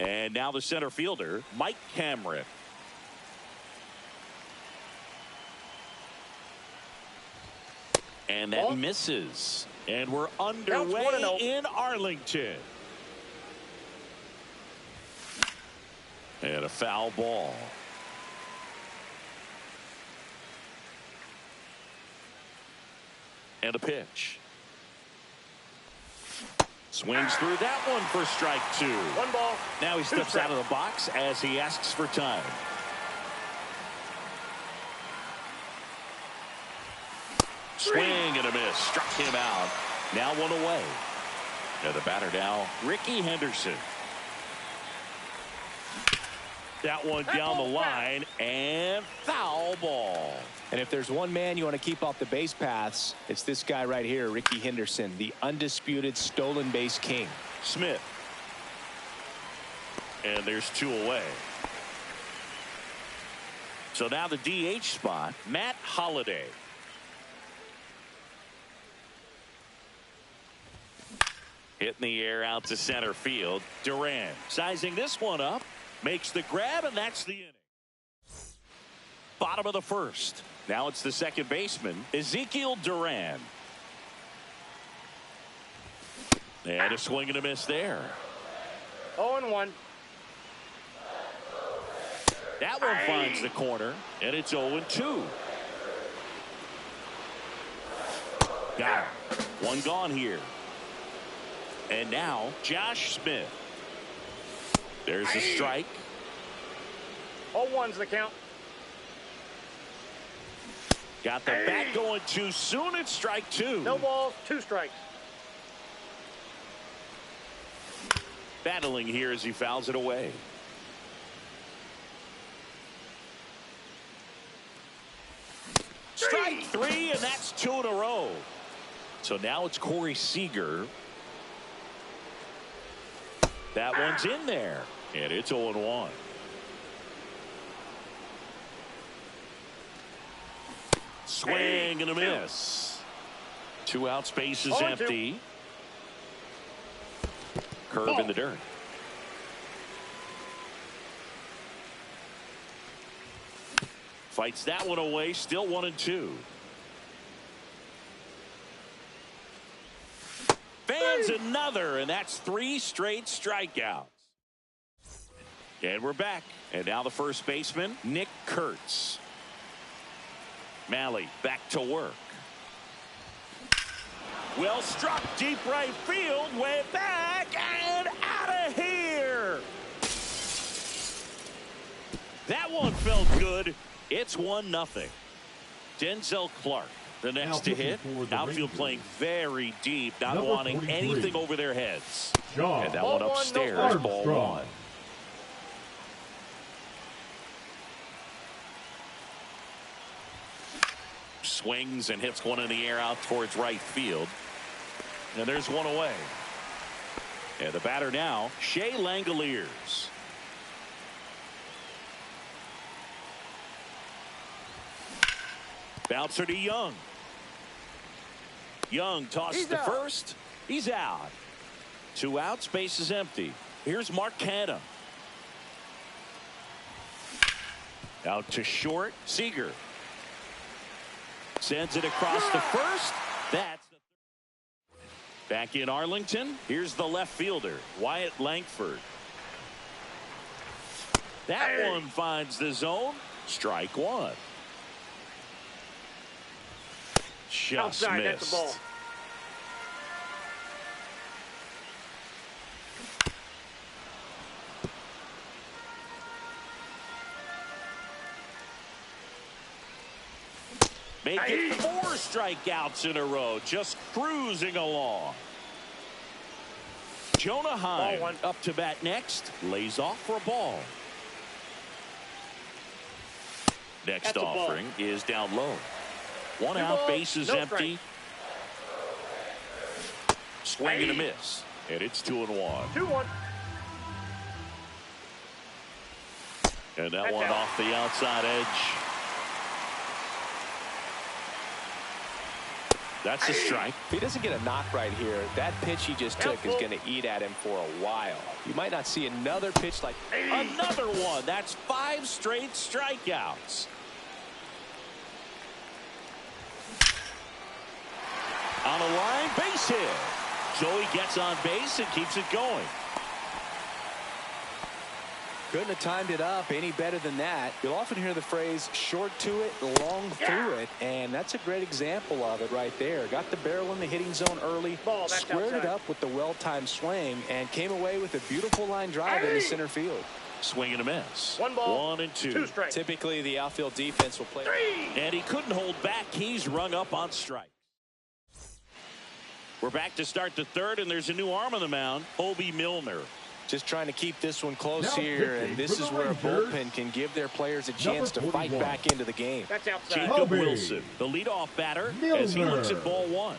And now the center fielder, Mike Cameron. And that misses. And we're underway in Arlington. And a foul ball. And a pitch. Swings through that one for strike 2. 1 ball. Now he steps out of the box as he asks for time. Swing and a miss. Struck him out. Now 1 away. And the batter now, Ricky Henderson. That one down the line and foul ball. And if there's one man you want to keep off the base paths, it's this guy right here, Ricky Henderson, the undisputed stolen base king. Smith. And there's 2 away. So now the DH spot, Matt Holliday. Hitting the air out to center field. Duran sizing this one up. Makes the grab, and that's the inning. Bottom of the first. Now it's the second baseman, Ezekiel Duran. And a swing and a miss there. 0-1. That one finds the corner, and it's 0-2. Got it. 1 gone here. And now Josh Smith. There's a strike. 0-1's the count. Got the bat going too soon. It's strike 2. No balls, 2 strikes. Battling here as he fouls it away. Strike 3, and that's 2 in a row. So now it's Corey Seager. That one's in there, and it's 0-1. Swing and a miss. 2 outs, base is empty. Curve in the dirt. Fights that one away, still 1-2. Fans another, and that's 3 straight strikeouts. And we're back. And now the first baseman, Nick Kurtz. Malley back to work. Well struck, deep right field, way back and out of here. That one felt good. It's 1-0. Denzel Clark, the next to hit. Outfield playing very deep, not wanting anything over their heads. And that one upstairs, ball 1. Swings and hits one in the air out towards right field. And there's 1 away. And the batter now, Shea Langoliers. Bouncer to Young. Young tosses to first. He's out. 2 outs, base is empty. Here's Mark Canha. Out to short, Seager. Sends it across the first. That's the back in Arlington. Here's the left fielder, Wyatt Langford. That one finds the zone. Strike 1. Just outside, missed. that's the ball. Make it 4 strikeouts in a row, just cruising along. Jonah Heim up to bat next, lays off for a ball. Next offering is down low. 1 out, base is empty. Swing and a miss, and it's 2-1. 2-1. And that one off the outside edge. That's a strike. If he doesn't get a knock right here, that pitch he just took is going to eat at him for a while. You might not see another pitch like another one. That's 5 straight strikeouts. On a line, base hit. Joey gets on base and keeps it going. Couldn't have timed it up any better than that. You'll often hear the phrase short to it, long through it, and that's a great example of it right there. Got the barrel in the hitting zone early, squared it up with the well-timed swing, and came away with a beautiful line drive into center field. Swing and a miss. 1 ball, 1 and 2. 2 strikes. Typically, the outfield defense will play. 3. And he couldn't hold back. He's rung up on strike. We're back to start the third, and there's a new arm on the mound, Hobie Milner. Just trying to keep this one close here, and this is where a bullpen can give their players a chance to fight back into the game. That's outside. Jacob Wilson, the leadoff batter, as he looks at ball 1.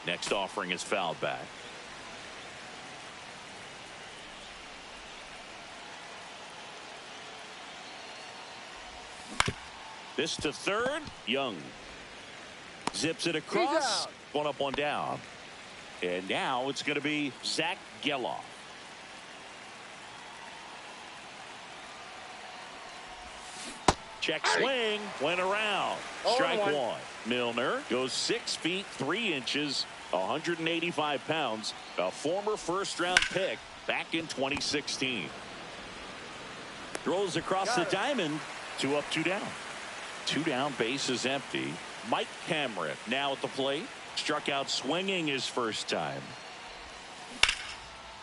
Next offering is fouled back. This to third, Young. Zips it across. 1 up, 1 down. And now it's going to be Zach Geloff. Check swing. Went around. Strike 1. Milner goes 6 feet 3 inches, 185 pounds. A former first-round pick back in 2016. Throws across the diamond. 2 up, 2 down. 2 down, base is empty. Mike Cameron now at the plate. Struck out swinging his first time.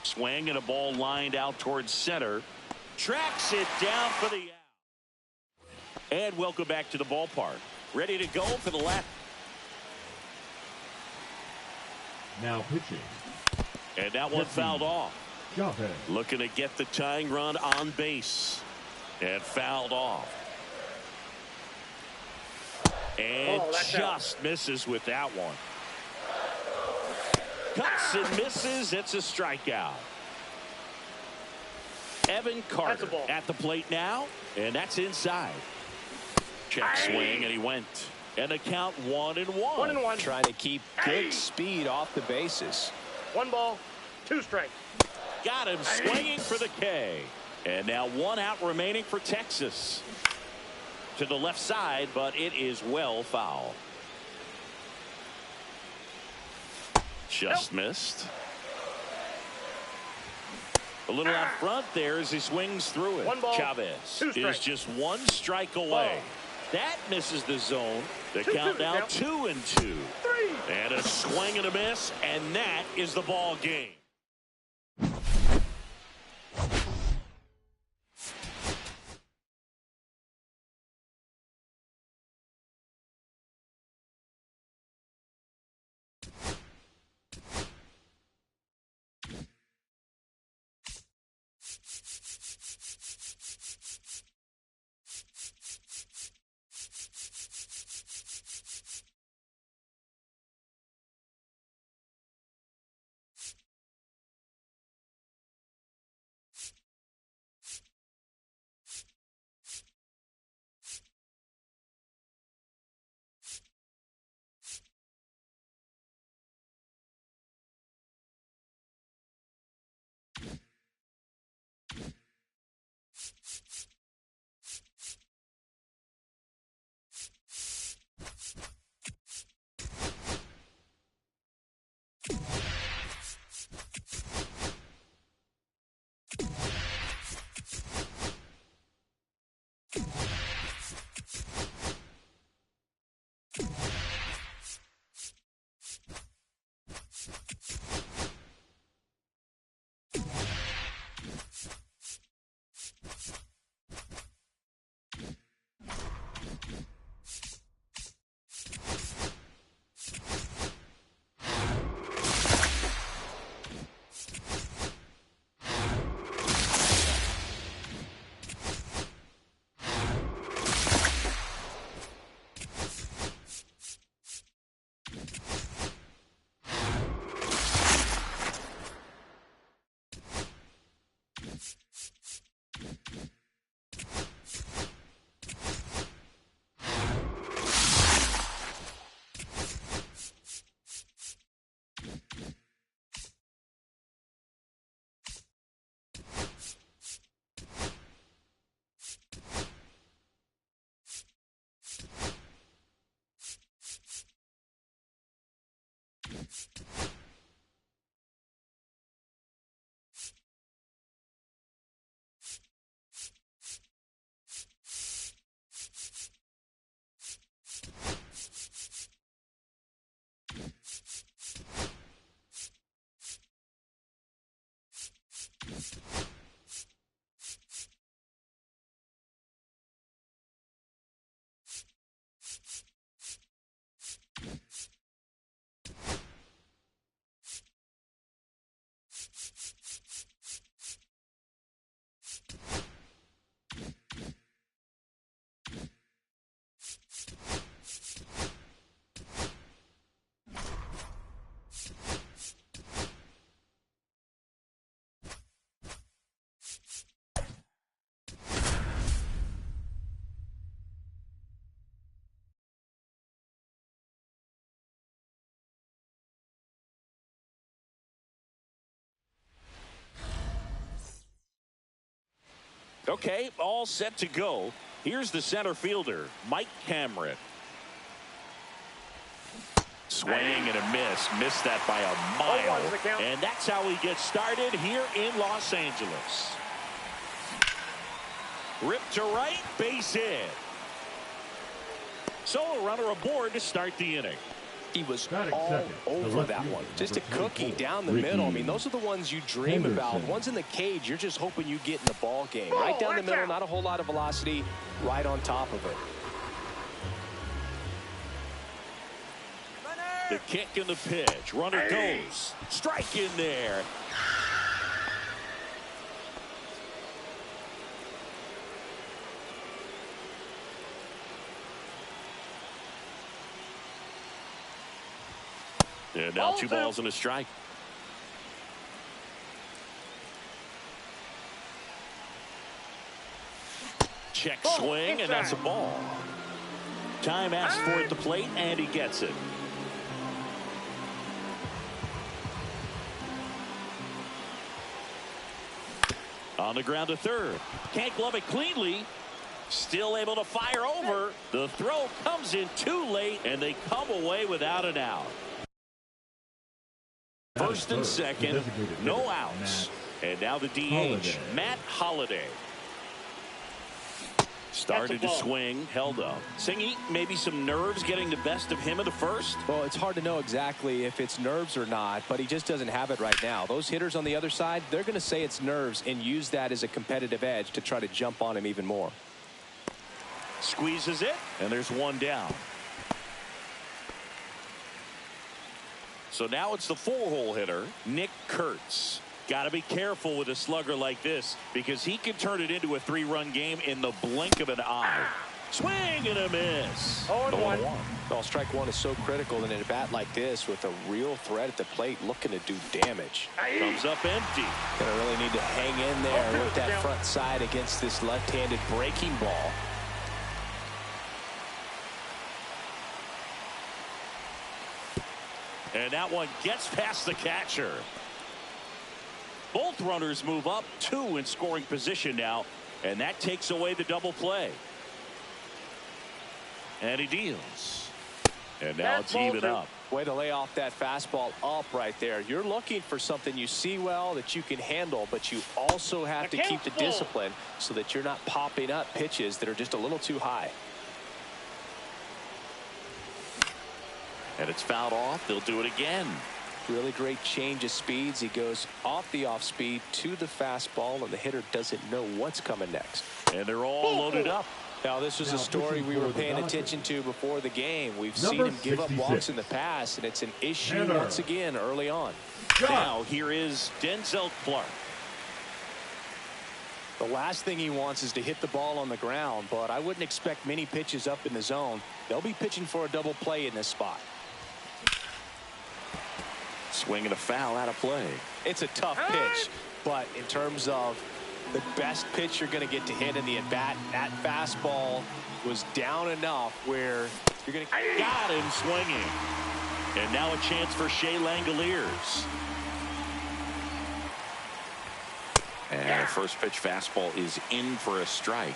Swing and a ball lined out towards center. Tracks it down for the out. And welcome back to the ballpark. Ready to go for the last. Now pitching. And that one fouled off. Chavez. Looking to get the tying run on base. And fouled off. And just misses with that one. Cuts and misses. It's a strikeout. Evan Carter at the plate now. And that's inside. Check swing, and he went. And the count 1 and 1. 1 and 1. Trying to keep good speed off the bases. 1 ball, 2 strikes. Got him swinging for the K. And now 1 out remaining for Texas. To the left side, but it is well foul. Just missed. A little out front there as he swings through it. 1 ball, Chavez 2 strikes. is just 1 strike away. That misses the zone. The count now 2 and 2. 3. And a swing and a miss, and that is the ball game. Okay, all set to go. Here's the center fielder, Mike Cameron. Swing and a miss. Missed that by a mile. And that's how he gets started here in Los Angeles. Ripped to right, base hit. So a runner aboard to start the inning. He was all over that one. Just a cookie down the middle. I mean, those are the ones you dream about. Ones in the cage, you're just hoping you get in the ball game. Right down the middle, not a whole lot of velocity, right on top of it. The kick and the pitch. Runner goes. Strike in there. And now 2 balls and a strike. Check swing, and that's a ball. Time asked for at the plate, and he gets it. On the ground to third. Can't glove it cleanly. Still able to fire over. The throw comes in too late, and they come away without an out. First and second, no outs. And now the DH, Matt Holliday. Started to swing, held up. Singy, maybe some nerves getting the best of him in the first? Well, it's hard to know exactly if it's nerves or not, but he just doesn't have it right now. Those hitters on the other side, they're going to say it's nerves and use that as a competitive edge to try to jump on him even more. Squeezes it, and there's one down. So now it's the 4-hole hitter, Nick Kurtz. Got to be careful with a slugger like this because he can turn it into a 3-run game in the blink of an eye. Swing and a miss. 0-1. Well, strike one is so critical in a bat like this with a real threat at the plate looking to do damage. Comes up empty. Gonna really need to hang in there with that front side against this left-handed breaking ball. And that one gets past the catcher. Both runners move up 2 in scoring position now, and that takes away the double play. And he deals. And now it's even up. Way to lay off that fastball up right there. You're looking for something you see well that you can handle, but you also have to keep the discipline so that you're not popping up pitches that are just a little too high. And it's fouled off. They'll do it again. Really great change of speeds. He goes off the off speed to the fastball, and the hitter doesn't know what's coming next. And they're all loaded up. Now, this was a story we were paying attention to before the game. We've seen him give up walks in the past, and it's an issue once again early on. Now, here is Denzel Clark. The last thing he wants is to hit the ball on the ground, but I wouldn't expect many pitches up in the zone. They'll be pitching for a double play in this spot. Swing and a foul out of play. It's a tough pitch, but in terms of the best pitch you're going to get to hit in the at-bat, that fastball was down enough where you're going to... Got him swinging. And now a chance for Shea Langoliers. And the first pitch fastball is in for a strike.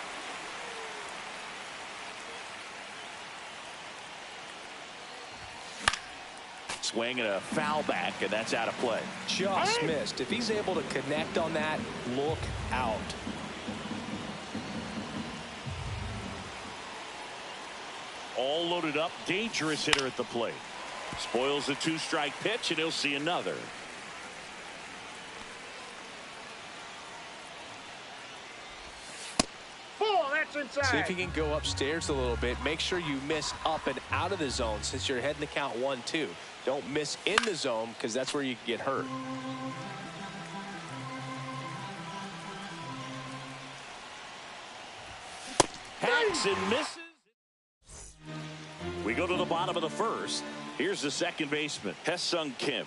Swing and a foul back, and that's out of play. Just missed. If he's able to connect on that, look out. All loaded up, dangerous hitter at the plate. Spoils the 2-strike pitch, and he'll see another. That's inside. See if you can go upstairs a little bit. Make sure you miss up and out of the zone since you're heading to count 1-2. Don't miss in the zone because that's where you get hurt. Hacks and misses. We go to the bottom of the first. Here's the second baseman, Hesung Kim.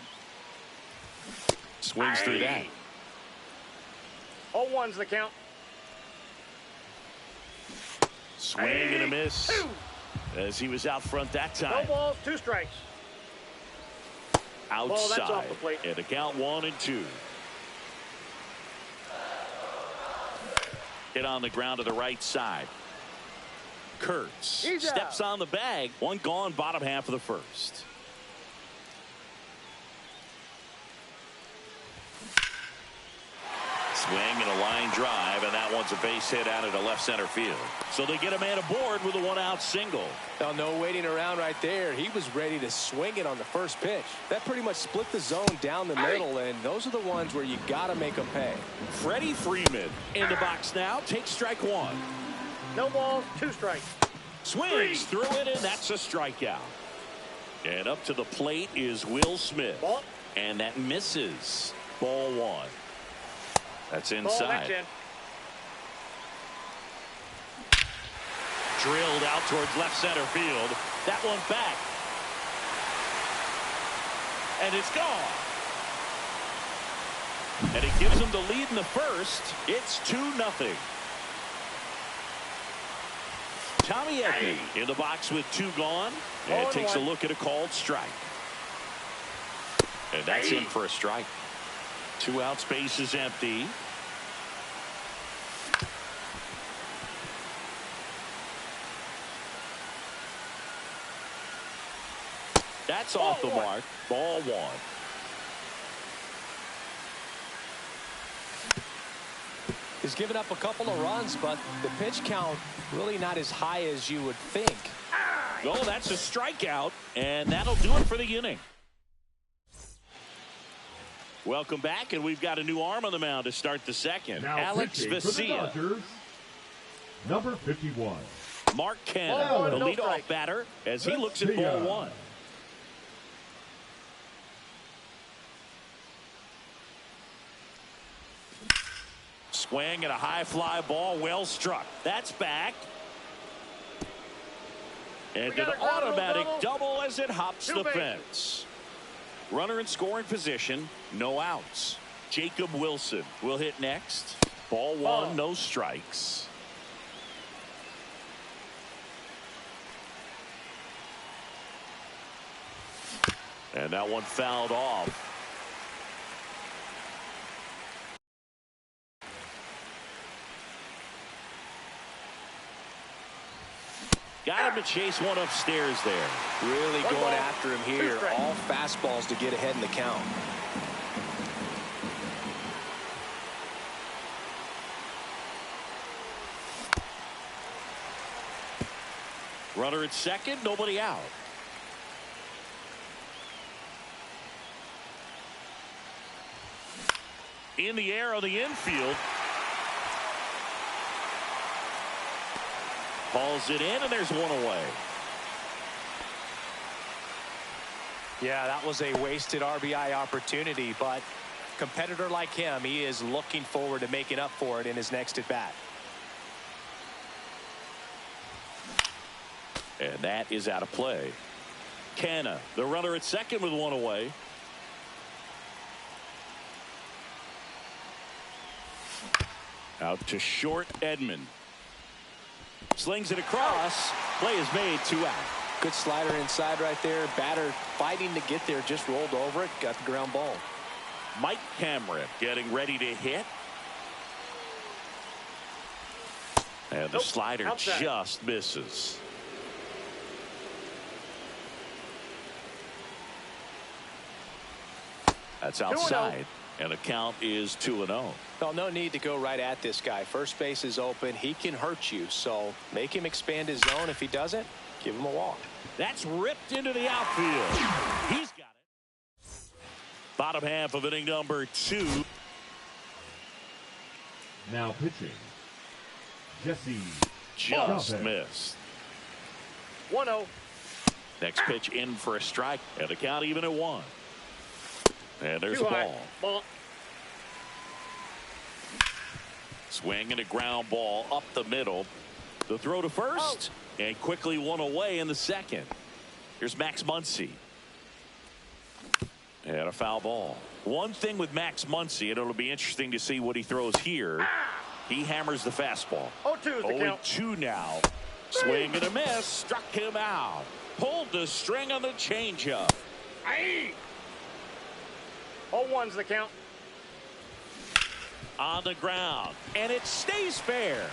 Swings through that. 0-1's the count. Swing and a miss. As he was out front that time. No balls, 2 strikes. Outside. That's off the plate. And a count 1-2. Hit on the ground to the right side. Kurtz steps on the bag. One gone, bottom half of the first. Swing and a line drive, and that one's a base hit out into left center field. So they get a man aboard with a one-out single. Well, no waiting around right there. He was ready to swing it on the first pitch. That pretty much split the zone down the middle, and those are the ones where you got to make them pay. Freddie Freeman in the box now. Takes strike one. No balls, 2 strikes. Swings through it, and that's a strikeout. And up to the plate is Will Smith. Ball. And that misses. Ball 1. That's inside. Ball, that's in. Drilled out towards left center field. That one back. And it's gone. And it gives them the lead in the first. It's 2-0. Tommy Edman in the box with 2 gone. And takes a look at a called strike. And that's in for a strike. 2 outs, base is empty. That's off the mark. Ball 1. He's given up a couple of runs, but the pitch count really not as high as you would think. Oh, that's a strikeout, and that'll do it for the inning. Welcome back, and we've got a new arm on the mound to start the second. Now Alex Vesia. Number 51. Mark Canha, the leadoff batter, as he looks at ball 1. Swing and a high fly ball, well struck. That's back. And an automatic double as it hops the fence. Runner in scoring position, no outs. Jacob Wilson will hit next. Ball 1, no strikes. And that one fouled off. Got him to chase one upstairs there. Really going after him here. All fastballs to get ahead in the count. Runner at second, nobody out. In the air on the infield. Hauls it in, and there's one away. Yeah, that was a wasted RBI opportunity, but a competitor like him, he is looking forward to making up for it in his next at bat. And that is out of play. Canha, the runner at second with one away. Out to short, Edman. Slings it across. Play is made, 2 out. Good slider inside right there. Batter fighting to get there, just rolled over it, got the ground ball. Mike Cameron getting ready to hit. And the slider just misses. That's outside. And the count is 2-0. Well, no need to go right at this guy. First base is open. He can hurt you. So make him expand his zone. If he doesn't, give him a walk. That's ripped into the outfield. He's got it. Bottom half of inning number 2. Now pitching, Jesse. Just missed. 1-0. Next pitch in for a strike. And the count even at 1. And there's a ball. Swing and a ground ball up the middle. The throw to first. And quickly one away in the second. Here's Max Muncy. And a foul ball. One thing with Max Muncy, and it'll be interesting to see what he throws here. He hammers the fastball. 0-2 now. Swing and a miss. Struck him out. Pulled the string on the changeup. 0-1's the count. On the ground, and it stays fair.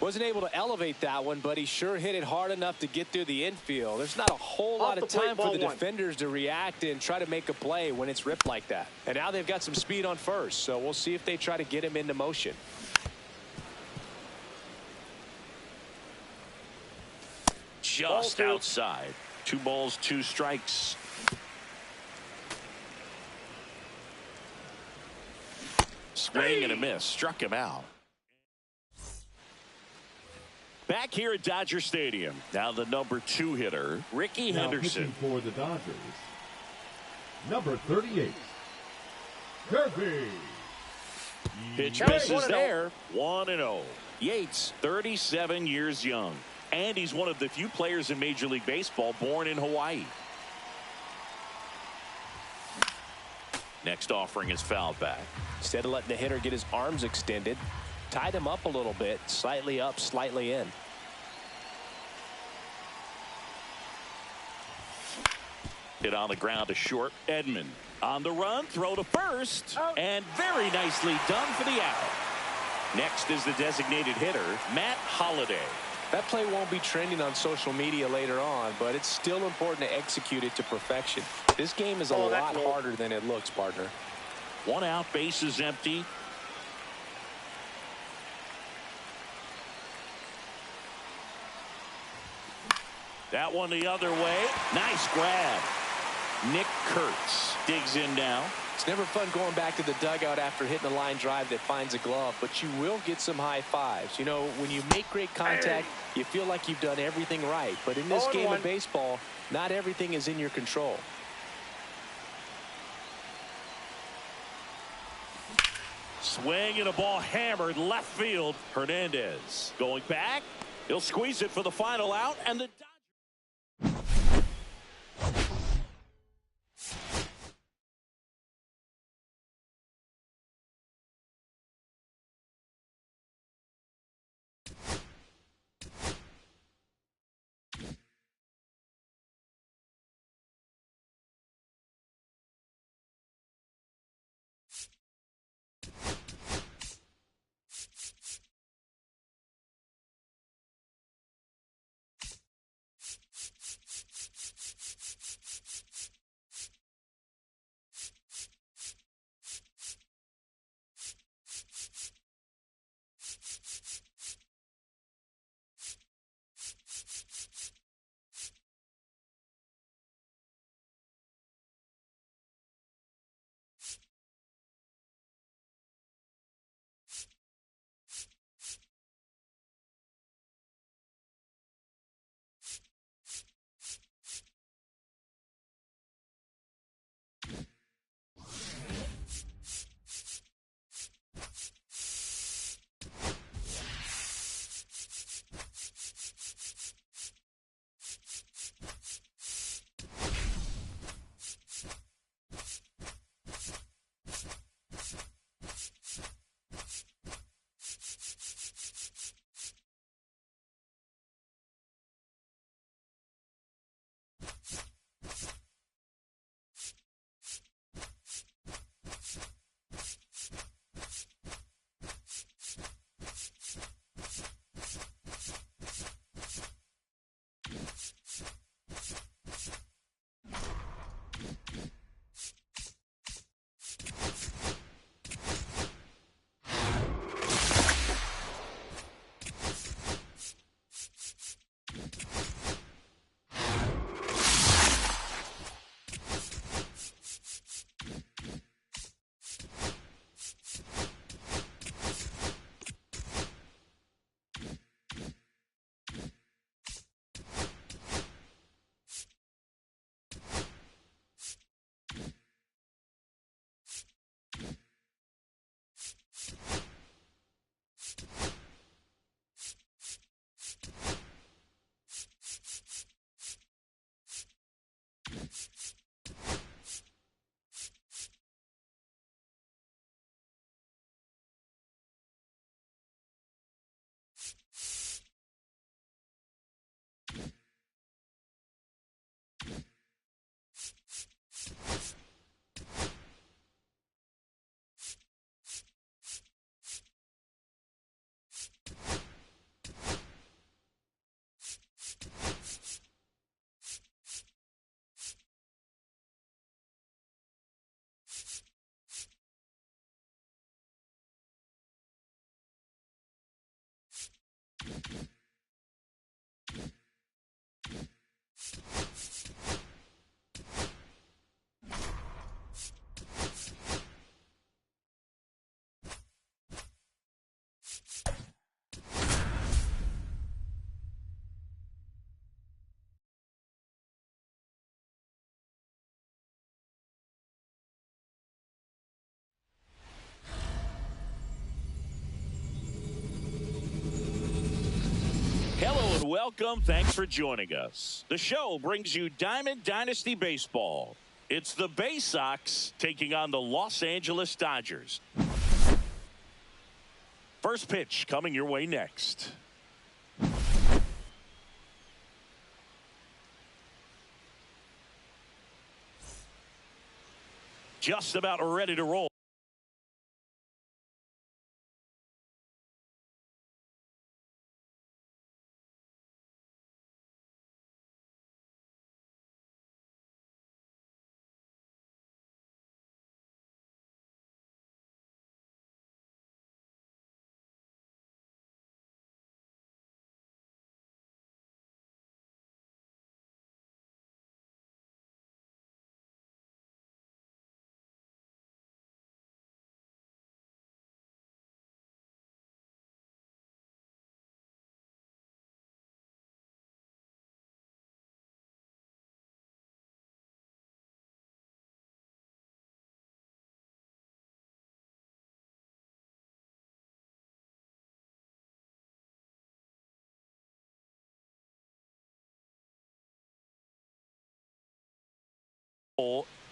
Wasn't able to elevate that one, but he sure hit it hard enough to get through the infield. There's not a whole lot of time for the defenders to react and try to make a play when it's ripped like that. And now they've got some speed on first, so we'll see if they try to get him into motion. Just outside. 2 balls, 2 strikes. Swing and a miss. Struck him out. Back here at Dodger Stadium. Now the number 2 hitter, Ricky Henderson. For the Dodgers, number 38, Kirby. Pitch misses there. 1-0. Yates, 37 years young. And he's one of the few players in Major League Baseball born in Hawaii. Next offering is fouled back. Instead of letting the hitter get his arms extended, tied him up a little bit, slightly up, slightly in. Hit on the ground to short. Edman on the run, throw to first, and very nicely done for the out. Next is the designated hitter, Matt Holliday. That play won't be trending on social media later on, but it's still important to execute it to perfection. This game is a lot harder than it looks, partner. 1 out, bases empty. That one the other way. Nice grab. Nick Kurtz digs in now. It's never fun going back to the dugout after hitting a line drive that finds a glove, but you will get some high fives. You know, when you make great contact, you feel like you've done everything right. But in this game of baseball, not everything is in your control. Swing and a ball hammered left field. Hernandez going back. He'll squeeze it for the final out, and the Welcome. Thanks for joining us. The show brings you Diamond Dynasty Baseball. It's the Bay Sox taking on the Los Angeles Dodgers. First pitch coming your way next. Just about ready to roll.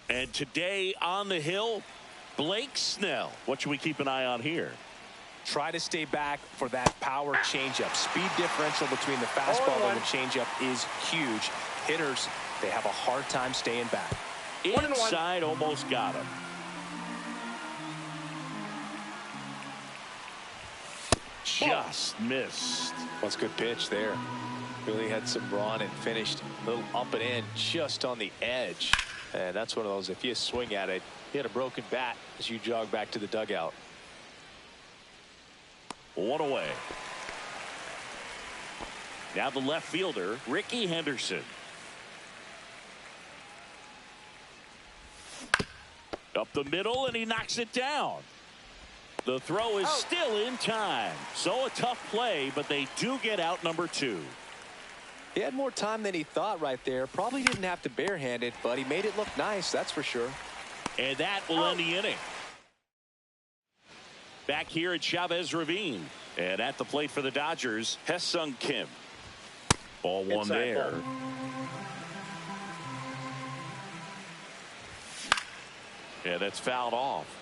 And today on the hill, Blake Snell. What should we keep an eye on here? Try to stay back for that power changeup. Speed differential between the fastball and the changeup is huge. Hitters, they have a hard time staying back. Inside, almost got him. Just missed. That's a good pitch there. Really had some run and finished a little up and in just on the edge. And that's one of those, if you swing at it, you had a broken bat as you jog back to the dugout. One away. Now the left fielder, Ricky Henderson. Up the middle, and he knocks it down. The throw is still in time. So a tough play, but they do get out number 2. He had more time than he thought right there. Probably didn't have to barehand it, but he made it look nice, that's for sure. And that will end the inning. Back here at Chavez Ravine. And at the plate for the Dodgers, Hesung Kim. Ball one there. Ball. Yeah, that's fouled off.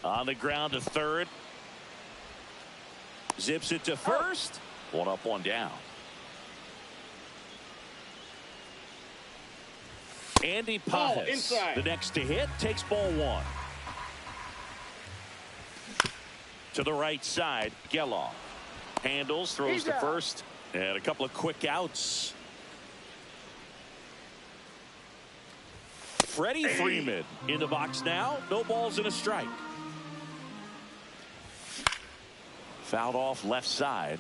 On the ground to third. Zips it to first. One up, one down. Andy Pajas, the next to hit, takes ball 1. To the right side, Geloff handles, throws to first, and a couple of quick outs. Freddie Freeman in the box now. No balls and a strike. Fouled off left side.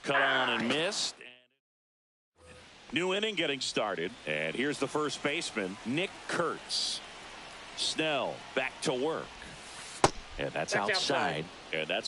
Cut on and missed. New inning getting started. And here's the first baseman, Nick Kurtz. Snell back to work. And that's outside. And that's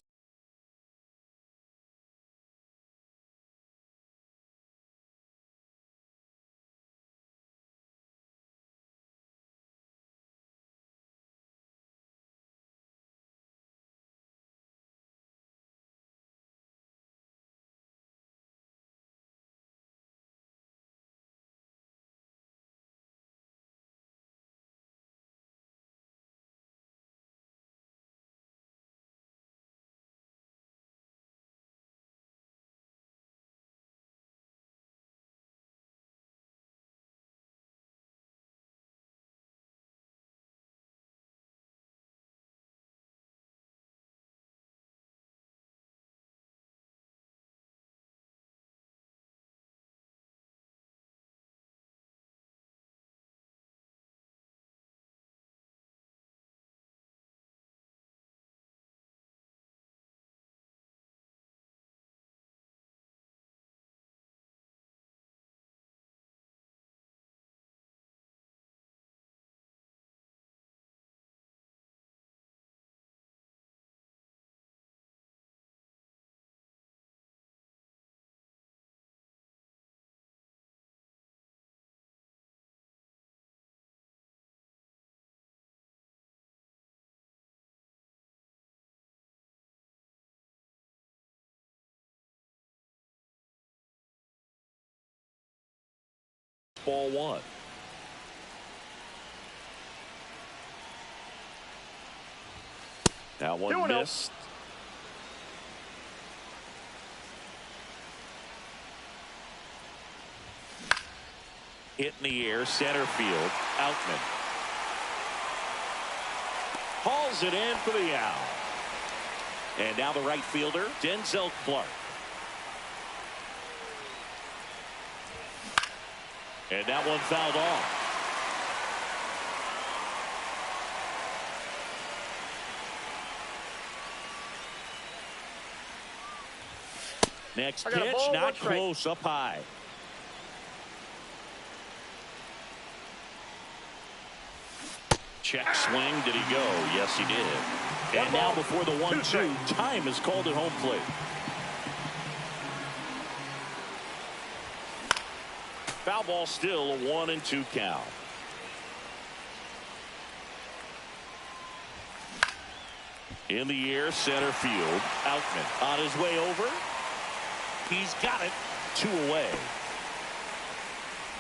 ball one. That one missed. Hit in the air, center field, Outman. Hauls it in for the out. And now the right fielder, Denzel Clark. And that one fouled off. Next pitch, not close, up high. Check swing, did he go? Yes, he did. And now before the 1-2, time is called at home plate. Foul ball, still a 1-2 count. In the air, center field, Outman on his way over. He's got it, 2 away.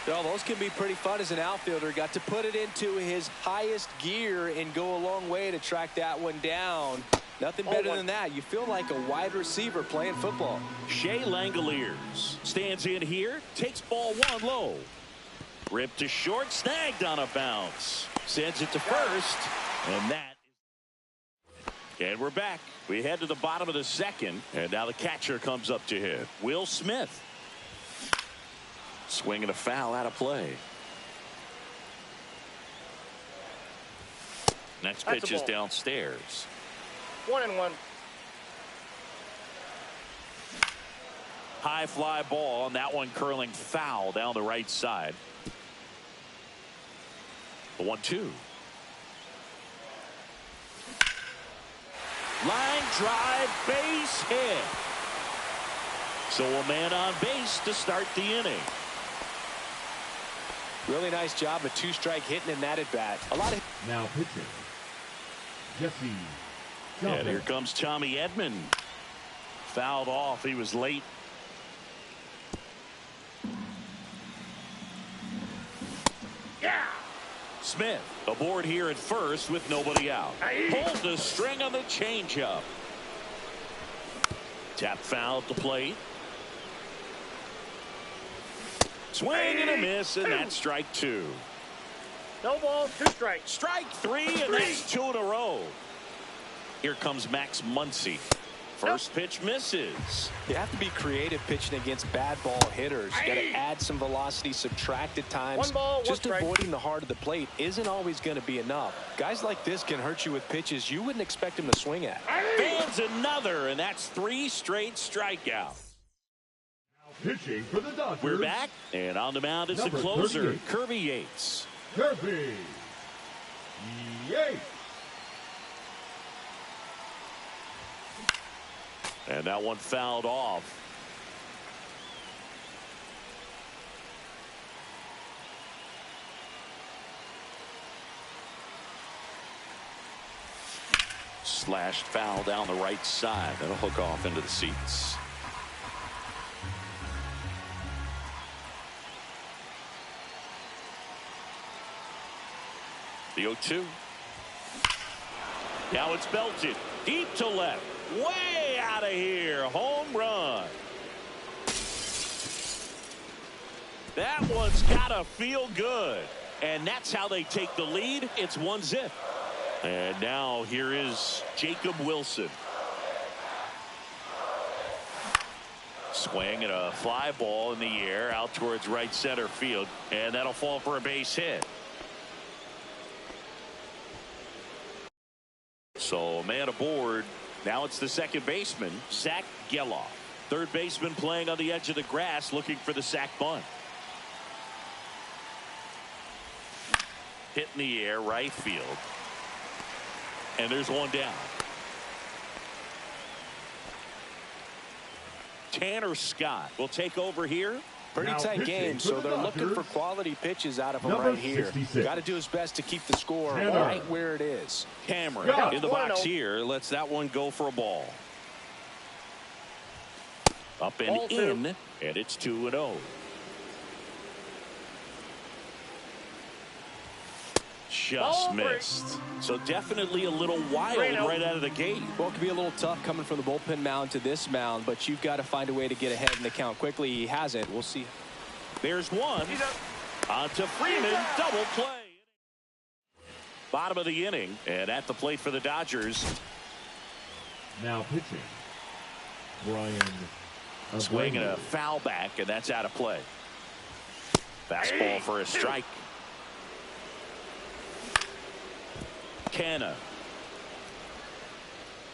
Well, those can be pretty fun as an outfielder. Got to put it into his highest gear and go a long way to track that one down. Nothing better than that. You feel like a wide receiver playing football. Shea Langoliers stands in here, takes ball one low. Ripped to short, snagged on a bounce. Sends it to first, and that. And we're back. We head to the bottom of the second, and now the catcher comes up to hit. Will Smith. Swinging a foul out of play. Next pitch is downstairs. 1-1. High fly ball, and that one curling foul down the right side. The 1-2. Line drive, base hit. So a man on base to start the inning. Really nice job, a 2-strike hitting in that at bat. A lot of now pitching, Jesse. And here comes Tommy Edman. Fouled off. He was late. Yeah. Smith aboard here at first with nobody out. Pulls the string on the changeup. Tap foul at the plate. Swing and a miss, and that's strike 2. No balls, 2 strikes. Strike 3, and that's 2 in a row. Here comes Max Muncy. First pitch misses. You have to be creative pitching against bad ball hitters. You got to add some velocity, subtract at times. 1 ball, 1 Just strike. avoiding the heart of the plate isn't always going to be enough. Guys like this can hurt you with pitches you wouldn't expect them to swing at. Fans another, and that's 3 straight strikeouts. Pitching for the Dodgers. We're back, and on the mound is the Number closer, 38. Kirby Yates. Kirby Yates. And that one fouled off. Slashed foul down the right side. That'll hook off into the seats. The 0-2. Now it's belted deep to left. Way out of here. Home run. That one's got to feel good. And that's how they take the lead. It's 1-0. And now here is Jacob Wilson. Swing and a fly ball in the air out towards right center field. And that'll fall for a base hit. So a man aboard. Now it's the second baseman, Zach Geloff. Third baseman playing on the edge of the grass looking for the sac bunt. Hit in the air, right field. And there's one down. Tanner Scott will take over here. Pretty tight game, so they're looking for quality pitches out of him right here. Got to do his best to keep the score right where it is. Cameron in the box here lets that one go for a ball. Up and in, and it's 2-0. just missed. So definitely a little wild right out of the gate. Well, it could be a little tough coming from the bullpen mound to this mound, but you've got to find a way to get ahead in the count quickly. He hasn't. We'll see. There's one. On to Freeman. Double play. Bottom of the inning. And at the plate for the Dodgers. Now pitching, Brian. Swinging a foul back, and that's out of play. Fastball for a strike. Canna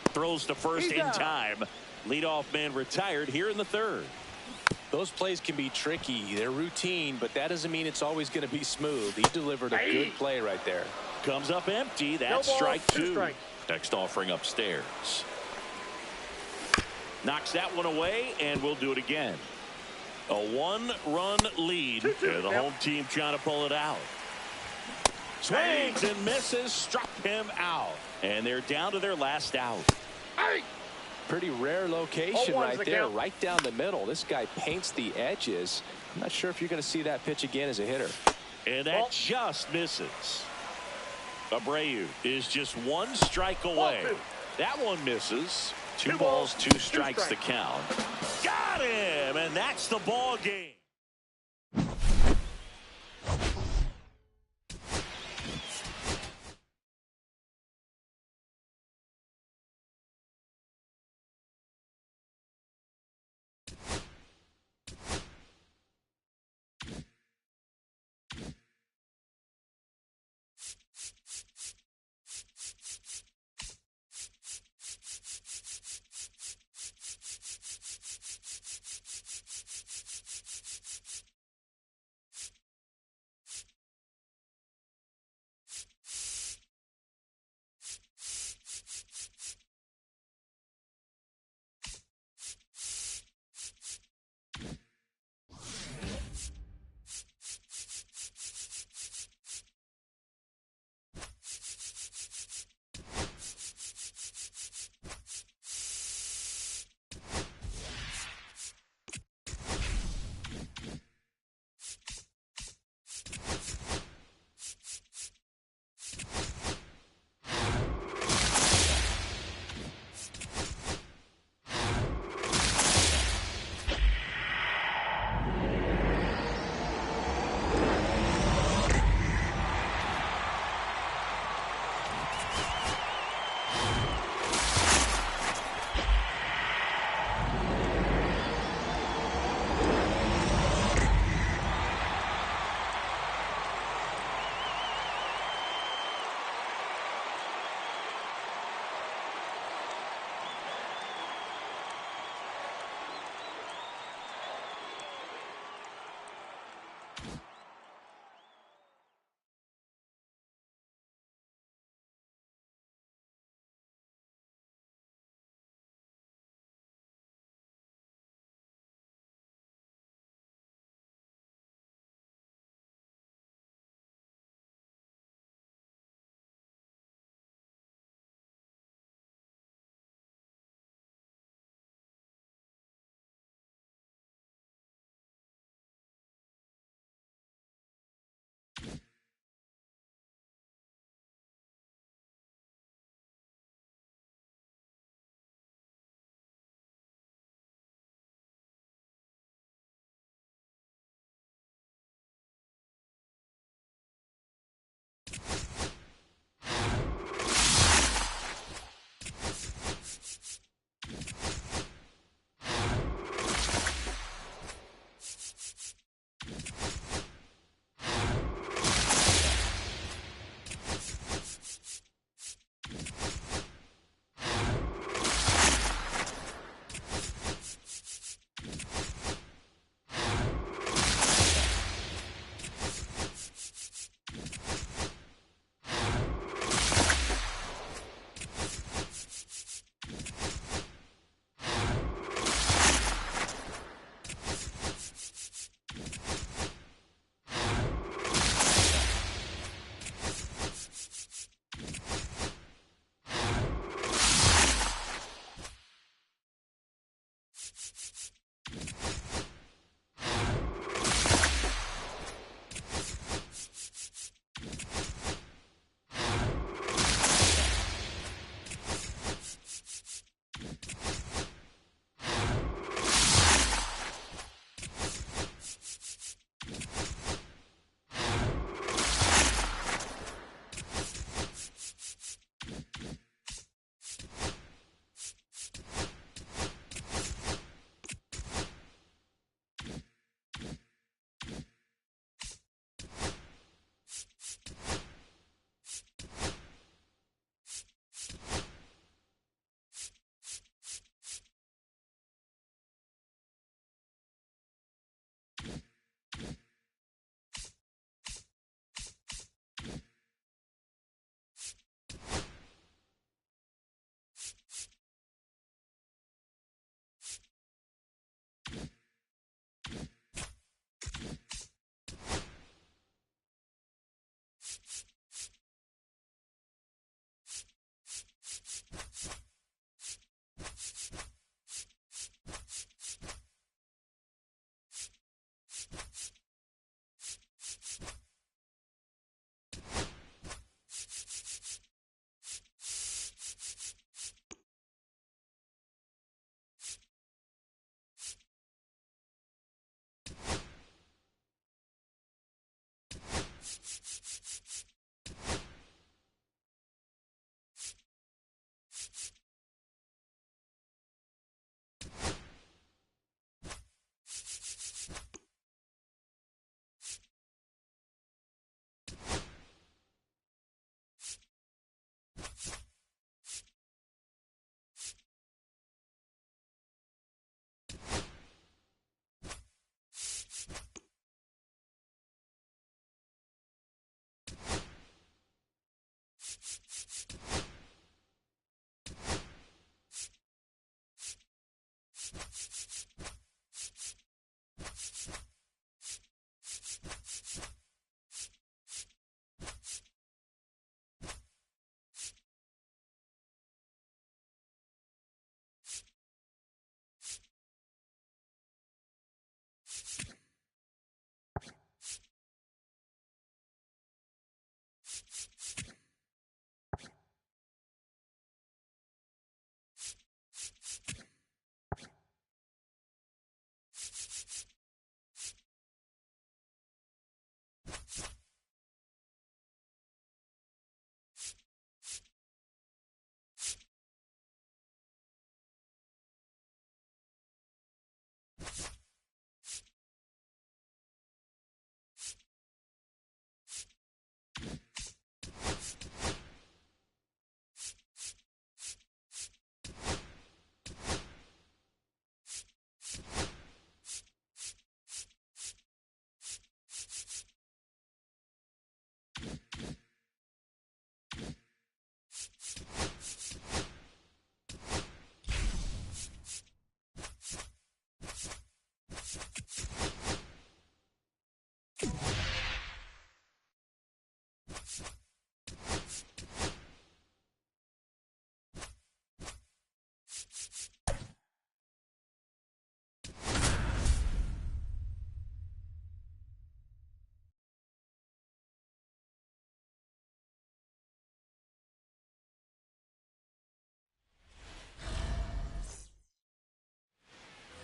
throws to first in time. Leadoff man retired here in the third. Those plays can be tricky. They're routine, but that doesn't mean it's always going to be smooth. He delivered a good play right there. Comes up empty. That's strike two. Next offering upstairs. Knocks that one away, and we'll do it again. A one-run lead, and the home team trying to pull it out. Swings and misses, struck him out, and they're down to their last out. Pretty rare location right there, right down the middle. This guy paints the edges. I'm not sure if you're going to see that pitch again as a hitter. And that just misses. Abreu is just one strike away. That one misses. Two balls, two strikes to count. Got him, and that's the ball game.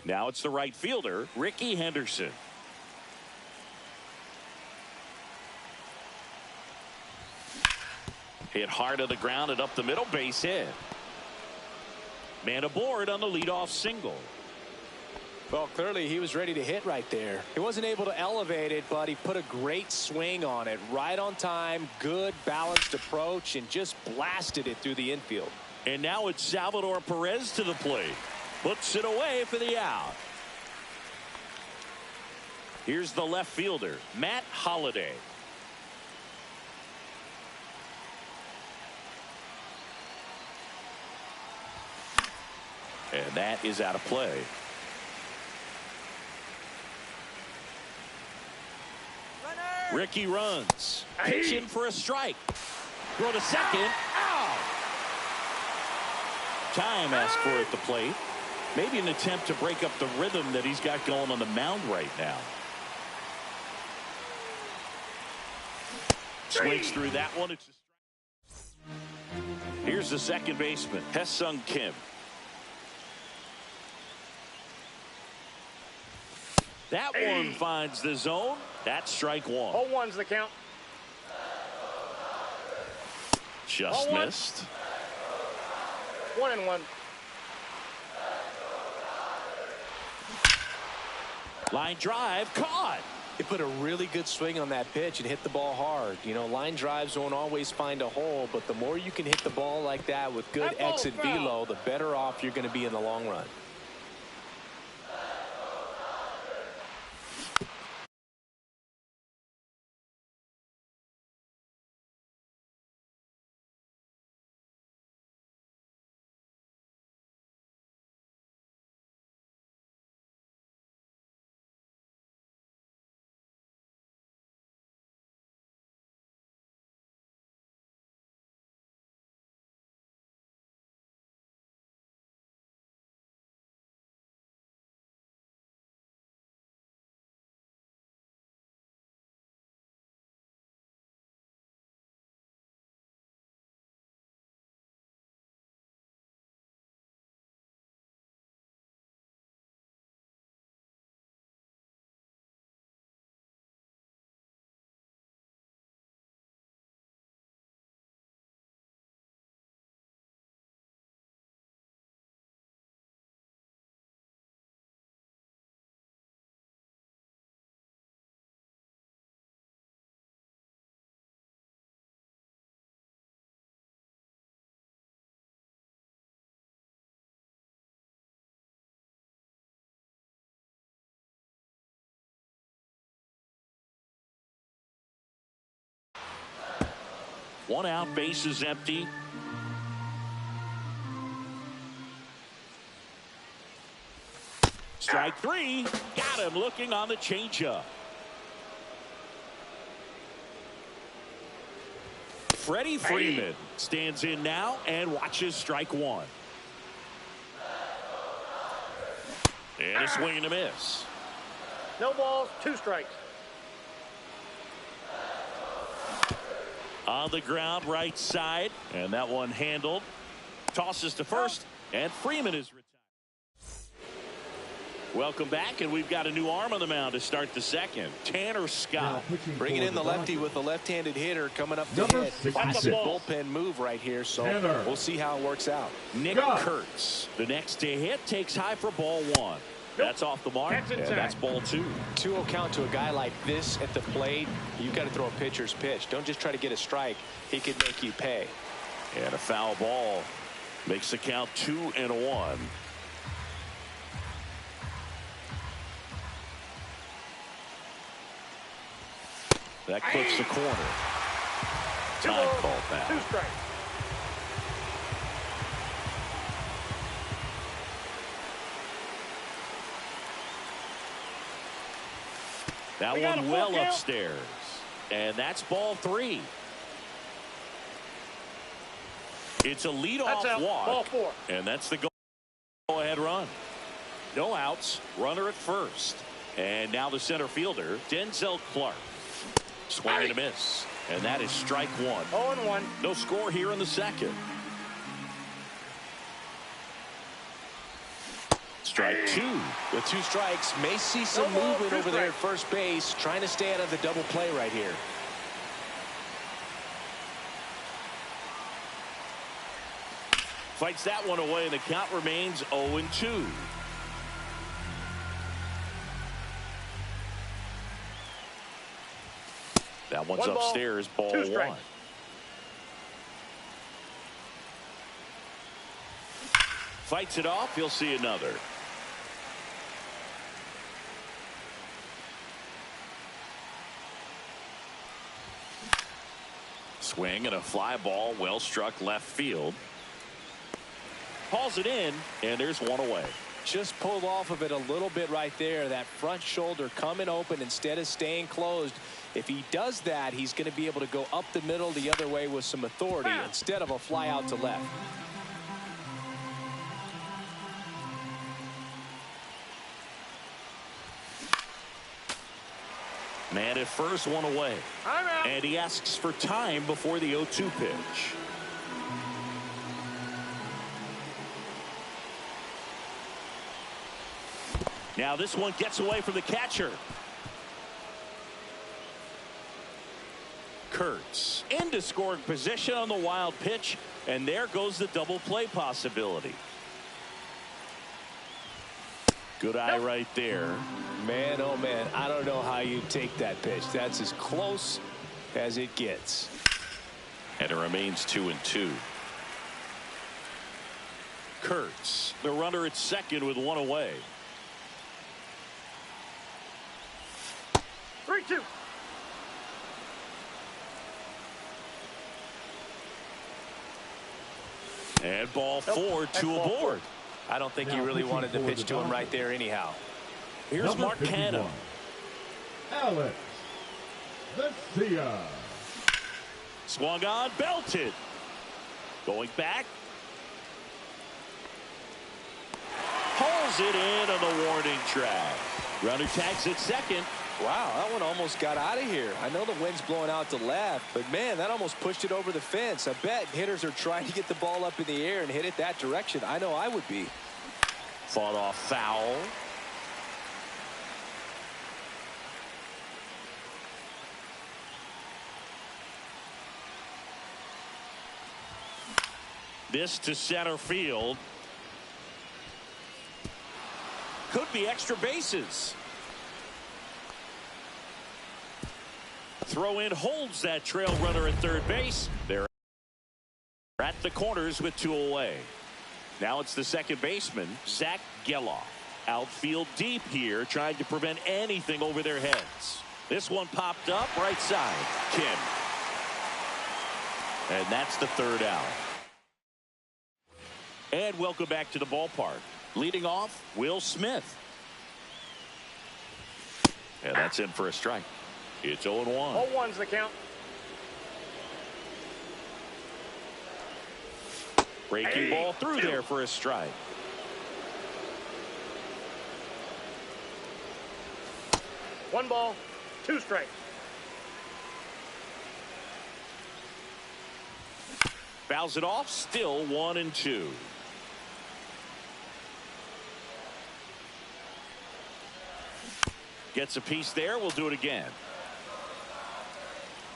Now it's the right fielder, Ricky Henderson. Hit hard on the ground and up the middle, base hit. Man aboard on the leadoff single. Well, clearly he was ready to hit right there. He wasn't able to elevate it, but he put a great swing on it. Right on time, good balanced approach, and just blasted it through the infield. And now it's Salvador Perez to the plate. Puts it away for the out. Here's the left fielder, Matt Holliday. And that is out of play. Ricky runs. Pitch in for a strike. Throw to second. Out. Time asked for at the plate. Maybe an attempt to break up the rhythm that he's got going on the mound right now. Swings through that one. It's here's the second baseman, Hesung Kim. That one finds the zone. That's strike one. 0-1's the count. Just missed. 1-1. Line drive caught. He put a really good swing on that pitch and hit the ball hard. You know, line drives won't always find a hole, but the more you can hit the ball like that with good exit velo, the better off you're going to be in the long run. One out, base is empty. Strike three. Got him looking on the changeup. Freddie Freeman stands in now and watches strike one. And a swing and a miss. No balls, 2 strikes. On the ground, right side, and that one handled. Tosses to first, and Freeman is retired. Welcome back, and we've got a new arm on the mound to start the second. Tanner Scott. Bringing in the lefty with a left-handed hitter coming up to hit. Classic bullpen move right here, so we'll see how it works out. Nick Kurtz, the next to hit, takes high for ball one. That's off the mark, and that's ball two. 2-0 count to a guy like this at the plate. You got to throw a pitcher's pitch. Don't just try to get a strike. He could make you pay. And a foul ball makes the count 2-1. That clips the corner. Time called back. 2 strikes. That one well upstairs. And that's ball 3. It's a leadoff walk. Ball 4. And that's the go-ahead run. No outs. Runner at first. And now the center fielder, Denzel Clark. Swing and a miss. And that is strike 1. 0-1. No score here in the second. Strike 2. With 2 strikes, may see some movement over there at first base, trying to stay out of the double play right here. Fights that one away, and the count remains 0-2. That one's upstairs, ball 1. Fights it off, he'll see another. Swing and a fly ball, well struck left field. Hauls it in, and there's one away. Just pulled off of it a little bit right there. That front shoulder coming open instead of staying closed. If he does that, he's going to be able to go up the middle the other way with some authority instead of a fly out to left. Man at first, one away. And he asks for time before the 0-2 pitch. Now this one gets away from the catcher. Kurtz into scoring position on the wild pitch, and there goes the double play possibility. Good eye right there. Man, oh man, I don't know how you take that pitch. That's as close as it gets. And it remains 2-2. Kurtz, the runner at second with one away. 3-2. And ball 4, 2 aboard. I don't think you really wanted to pitch to him right there anyhow. Here's Mark Canha. Alex Vesia. Swung on, belted. Going back. Hauls it in on the warning track. Runner tags at second. Wow, that one almost got out of here. I know the wind's blowing out to left, but man, that almost pushed it over the fence. I bet hitters are trying to get the ball up in the air and hit it that direction. I know I would be. Fought off foul. This to center field. Could be extra bases. Throw in holds that trail runner at third base. They're at the corners with 2 away. Now it's the second baseman, Zach Geloff. Outfield deep here, trying to prevent anything over their heads. This one popped up right side. Kim. And that's the third out. And welcome back to the ballpark. Leading off, Will Smith. And that's in for a strike. It's 0-1. 0-1's the count. Breaking ball through there for a strike. One ball, 2 strikes. Fouls it off. Still 1-2. Gets a piece there. We'll do it again.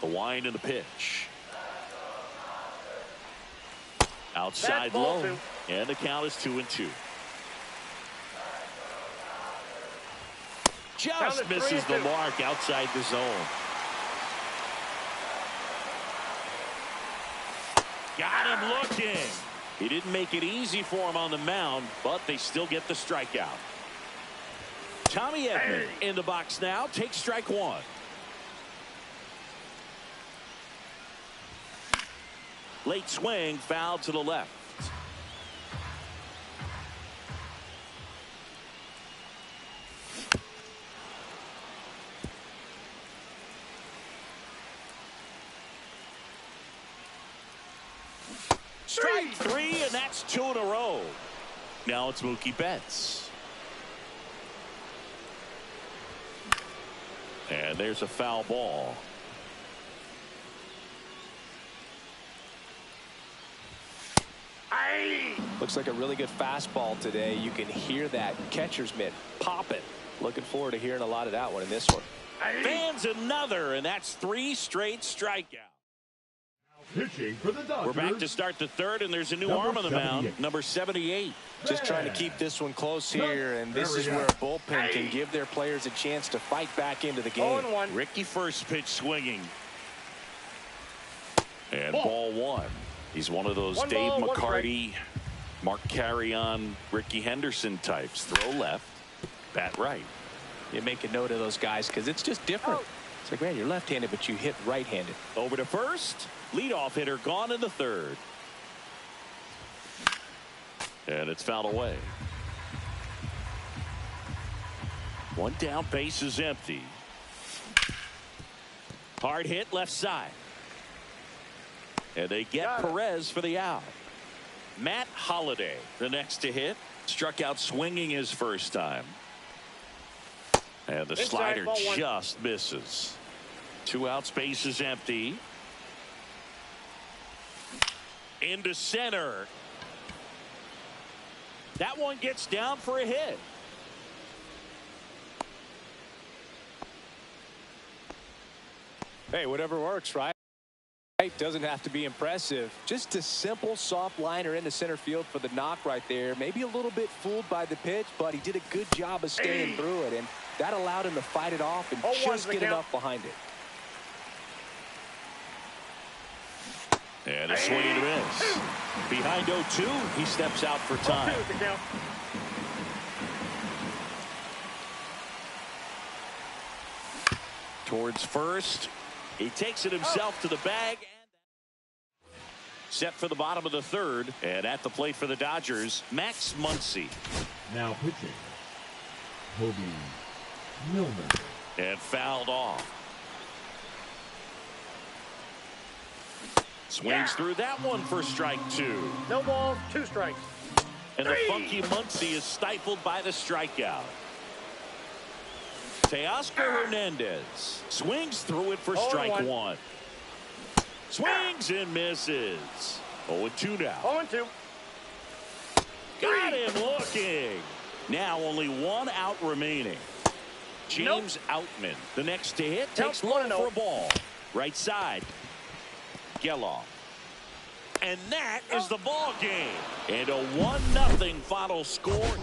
The wind and the pitch. Outside low. And the count is 2-2. Just misses the mark outside the zone. Got him looking. He didn't make it easy for him on the mound, but they still get the strikeout. Tommy Edman in the box now. Takes strike one. Late swing, foul to the left. Strike three, and that's 2 in a row. Now it's Mookie Betts. And there's a foul ball. Looks like a really good fastball today. You can hear that catcher's mitt popping. Looking forward to hearing a lot of that one in this one. Fans another, and that's 3 straight strikeouts. Pitching for the Dodgers. We're back to start the third, and there's a new arm on the mound, number 78. Just trying to keep this one close here, and this is where a bullpen can give their players a chance to fight back into the game. Ricky first pitch swinging. And ball one. He's one of those Dave McCarty, Mark Carrion, Ricky Henderson types. Throw left, bat right. You make a note of those guys because it's just different. It's like, man, you're left-handed, but you hit right-handed. Over to first. Leadoff hitter gone in the third. And it's fouled away. One down, base is empty. Hard hit left side. And they get Perez for the out. Matt Holliday, the next to hit. Struck out swinging his first time. And the slider just misses. 2 outs, base is empty. Into center. That one gets down for a hit. Hey, whatever works, right? Doesn't have to be impressive. Just a simple soft liner into center field for the knock right there. Maybe a little bit fooled by the pitch, but he did a good job of staying through it, and that allowed him to fight it off and just get enough behind it. And a swing and a miss. Behind 0-2, he steps out for time. Towards first. He takes it himself to the bag. Set for the bottom of the third. And at the plate for the Dodgers, Max Muncy. Now pitching, Toby Milner. And fouled off. Swings through that one for strike 2. No balls, 2 strikes. And the funky Muncy is stifled by the strikeout. Teoscar Hernandez swings through it for strike 1. Swings and misses. 0-2 now. 0-2. Got him looking. Now only 1 out remaining. James Outman, the next to hit, takes low for a ball. Right side. Geloff. And that is the ball game. And a 1-0 final score.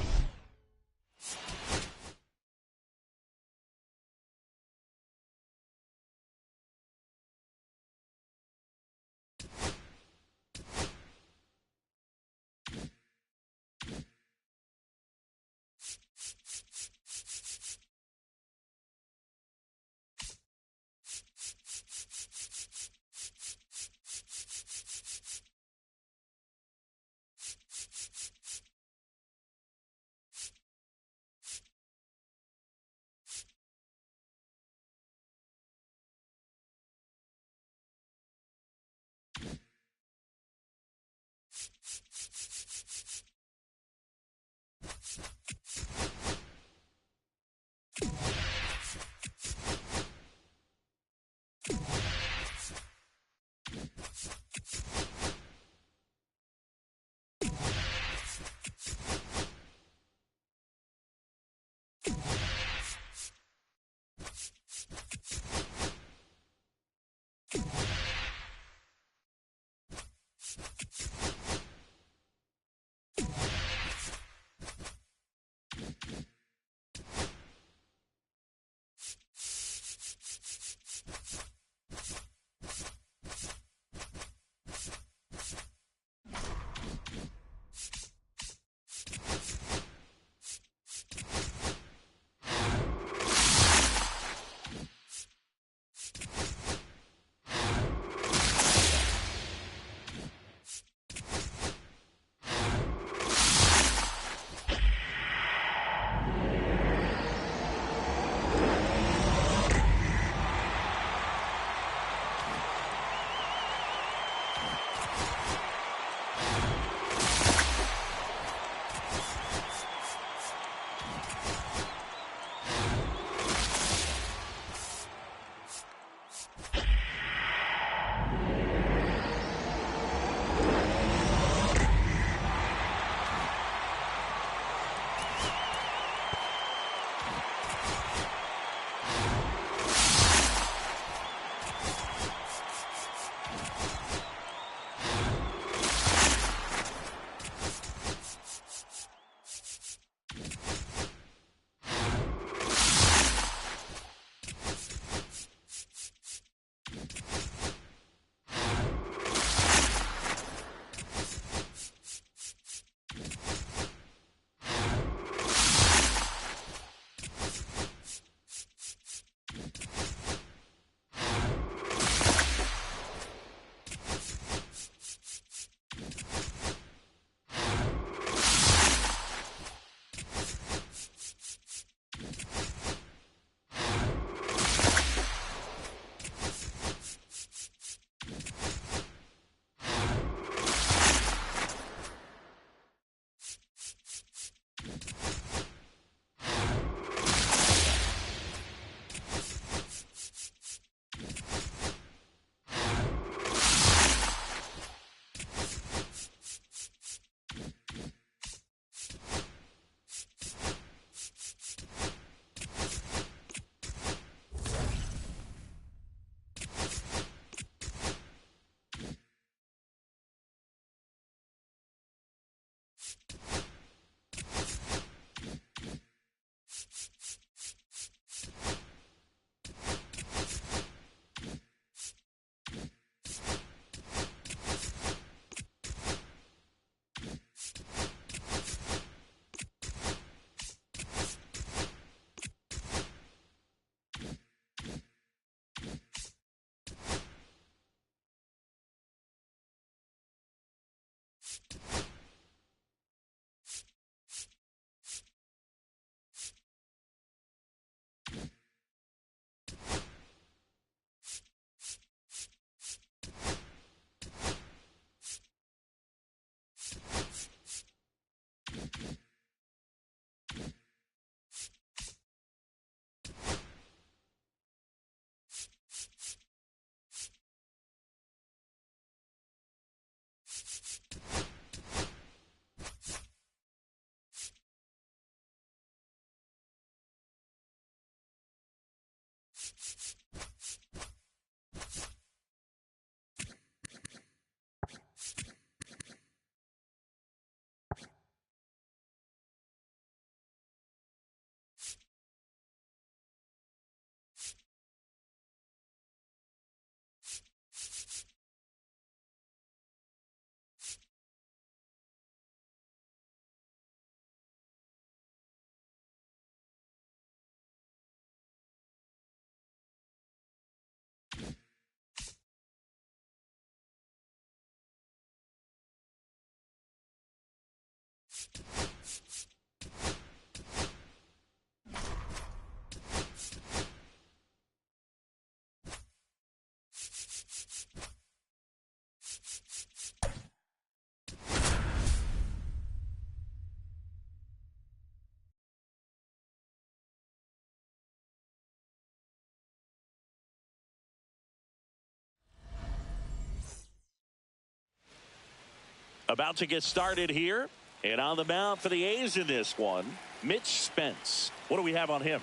About to get started here And on the mound for the A's in this one, Mitch Spence. What do we have on him?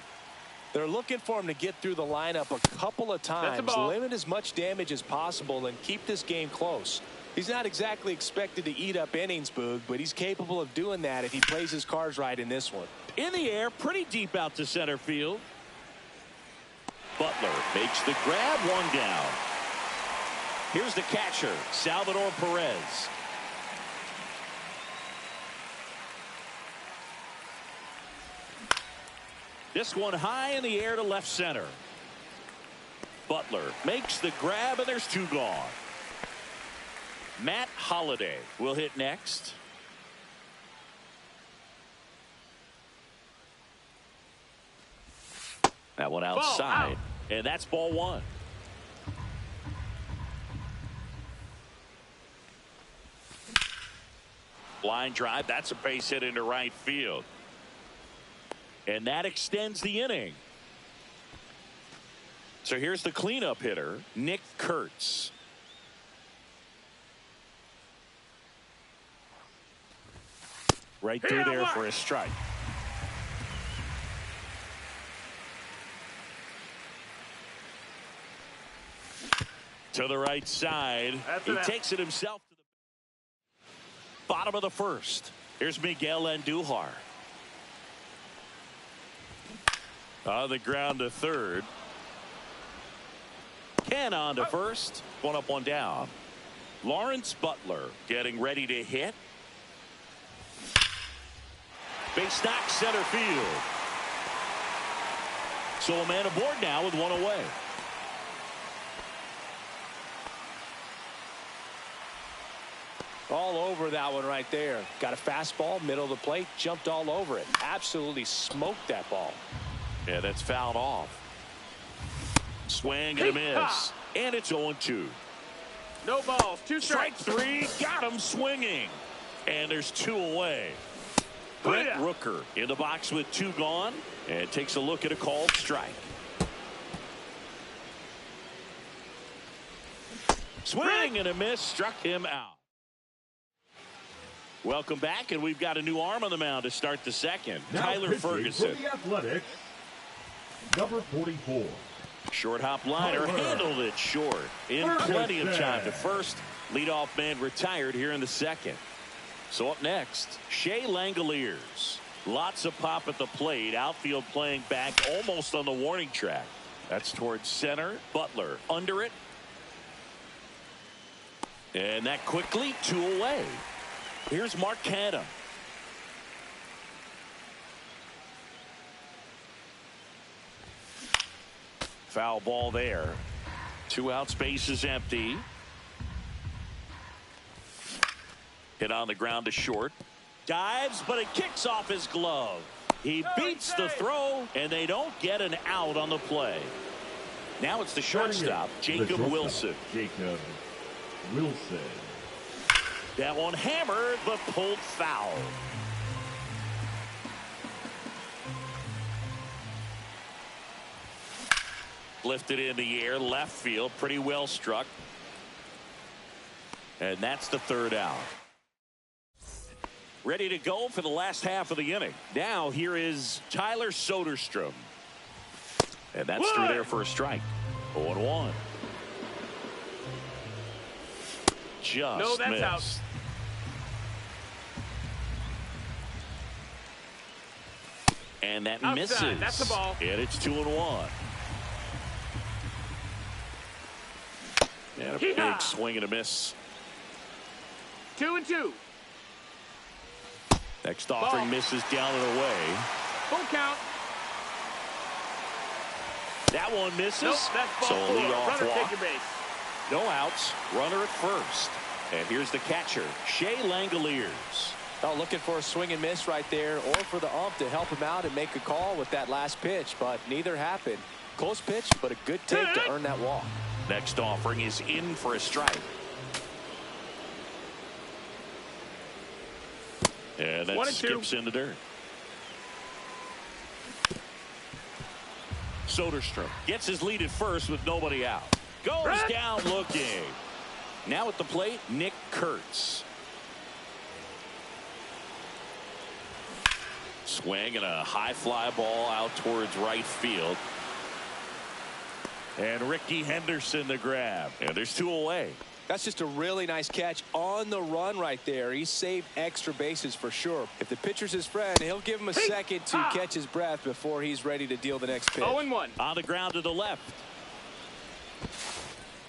They're looking for him to get through the lineup a couple of times, limit as much damage as possible, and keep this game close. He's not exactly expected to eat up innings, Boog, but he's capable of doing that if he plays his cards right in this one. In the air, pretty deep out to center field. Butler makes the grab, one down. Here's the catcher, Salvador Perez. This one high in the air to left center. Butler makes the grab, and there's two gone. Matt Holliday will hit next. That one outside, and that's ball one. Line drive, that's a base hit into right field. And that extends the inning. So here's the cleanup hitter, Nick Kurtz. Right through there for a strike. To the right side. He takes it himself to the bottom of the first. Here's Miguel Andujar. On the ground to third. Ken on to first. One up, one down. Lawrence Butler getting ready to hit. Base knock center field. So a man aboard now with one away. All over that one right there. Got a fastball, middle of the plate, jumped all over it. Absolutely smoked that ball. Yeah, that's fouled off. Swing and a miss. And it's 0-2. No balls, two strikes. Strike three, got him swinging. And there's two away. Brent Rooker in the box with two gone, and takes a look at a called strike. Swing and a miss, struck him out. Welcome back, and we've got a new arm on the mound to start the second. Now Tyler Ferguson. For the Athletics, number 44. Short hop liner, handled it short. In plenty of time to first. Leadoff man retired here in the second. So up next, Shea Langoliers. Lots of pop at the plate. Outfield playing back almost on the warning track. That's towards center. Butler under it. And that quickly, two away. Here's Mark Canha. Foul ball there. 2 out, space is empty. Hit on the ground to short. Dives, but it kicks off his glove. He beats the throw, and they don't get an out on the play. Now it's the shortstop, Jacob Wilson. Jacob Wilson. That one hammered, but pulled foul. Lifted in the air, left field, pretty well struck. And that's the third out. Ready to go for the last half of the inning. Now here is Tyler Soderstrom. And that's through there for a strike. 0-1. Just that's missed. out. And that Outside. misses. That's the ball. And it's 2-1. And a big swing and a miss. 2-2. Next offering misses down and away. Full count. That one misses. Nope, that's ball so a four. leadoff Runner walk. take your base. No outs. Runner at first. And here's the catcher, Shea Langoliers. Oh, looking for a swing and miss right there, or for the ump to help him out and make a call with that last pitch, but neither happened. Close pitch, but a good take to earn that walk. Next offering is in for a strike. And that skips in the dirt. Soderstrom gets his lead at first with nobody out. Goes down looking. Now at the plate, Nick Kurtz. Swing and a high fly ball out towards right field. And Ricky Henderson the grab. And there's 2 away. That's just a really nice catch on the run right there. He saved extra bases for sure. If the pitcher's his friend, he'll give him a second to catch his breath before he's ready to deal the next pitch. 0-1. On the ground to the left.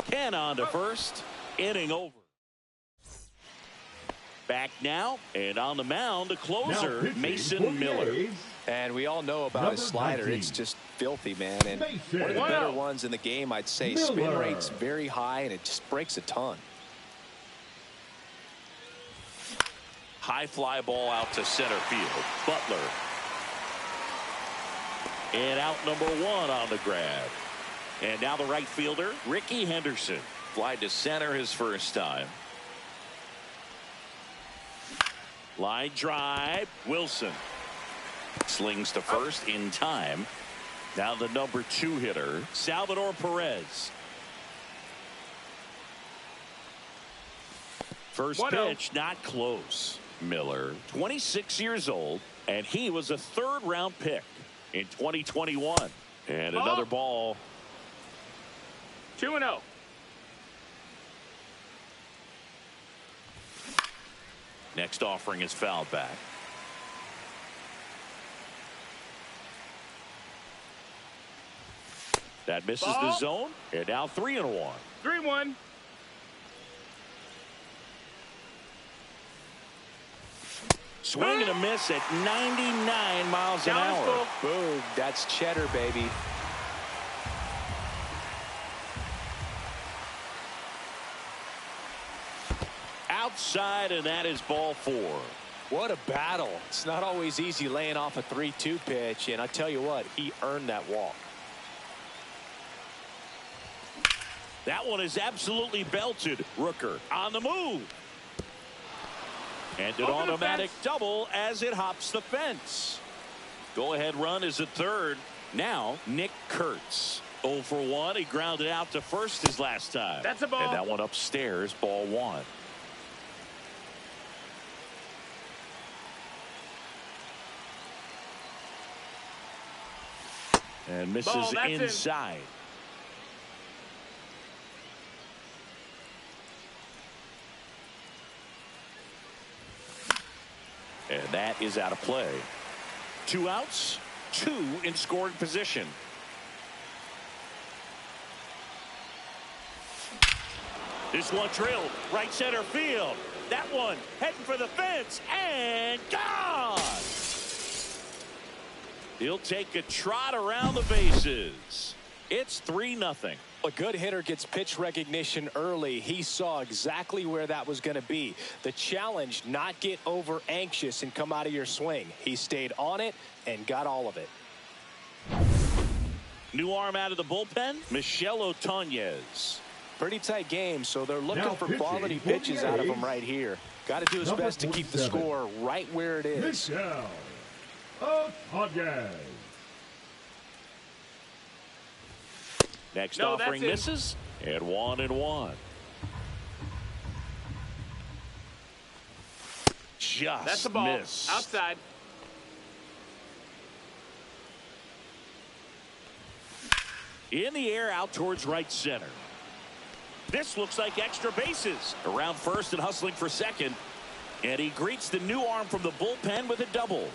Ken on to first. Inning over. Back now, and on the mound, the closer, Mason Miller. And we all know about his slider. 19. It's just filthy, man. And Mason. one of the better ones in the game, I'd say. Miller. Spin rate's very high, and it just breaks a ton. High fly ball out to center field. Butler. And out number 1 on the grab. And now the right fielder, Ricky Henderson. Fly to center his first time. Line drive. Wilson slings to first in time. Now the number 2 hitter, Salvador Perez. First pitch not close. Miller, 26 years old, and he was a 3rd-round pick in 2021. And another ball. 2-0. Next offering is fouled back. That misses the zone. And now 3-1. 3-1. Swing and a miss at 99 miles an hour. Boom. That's cheddar, baby. Outside, and that is ball 4. What a battle. It's not always easy laying off a 3-2 pitch, and I tell you what, he earned that walk. That one is absolutely belted. Rooker on the move. And an automatic double as it hops the fence. Go-ahead run is at third. Now, Nick Kurtz. 0 for 1. He grounded out to first his last time. That's a ball. And that one upstairs, ball 1. And misses inside. And that is out of play. 2 outs, 2 in scoring position. This one drilled right center field. That one heading for the fence and gone. He'll take a trot around the bases. It's 3-0. A good hitter gets pitch recognition early. He saw exactly where that was going to be. The challenge, not get over anxious and come out of your swing. He stayed on it and got all of it. New arm out of the bullpen, Michel Otonez. Pretty tight game, so they're looking for quality pitches out of him right here. Got to do his best to keep the score right where it is. Michel Otonez. Next offering misses, and 1-1. Just that's the ball. Missed. Outside. In the air out towards right center. This looks like extra bases. Around first and hustling for second. And he greets the new arm from the bullpen with a double.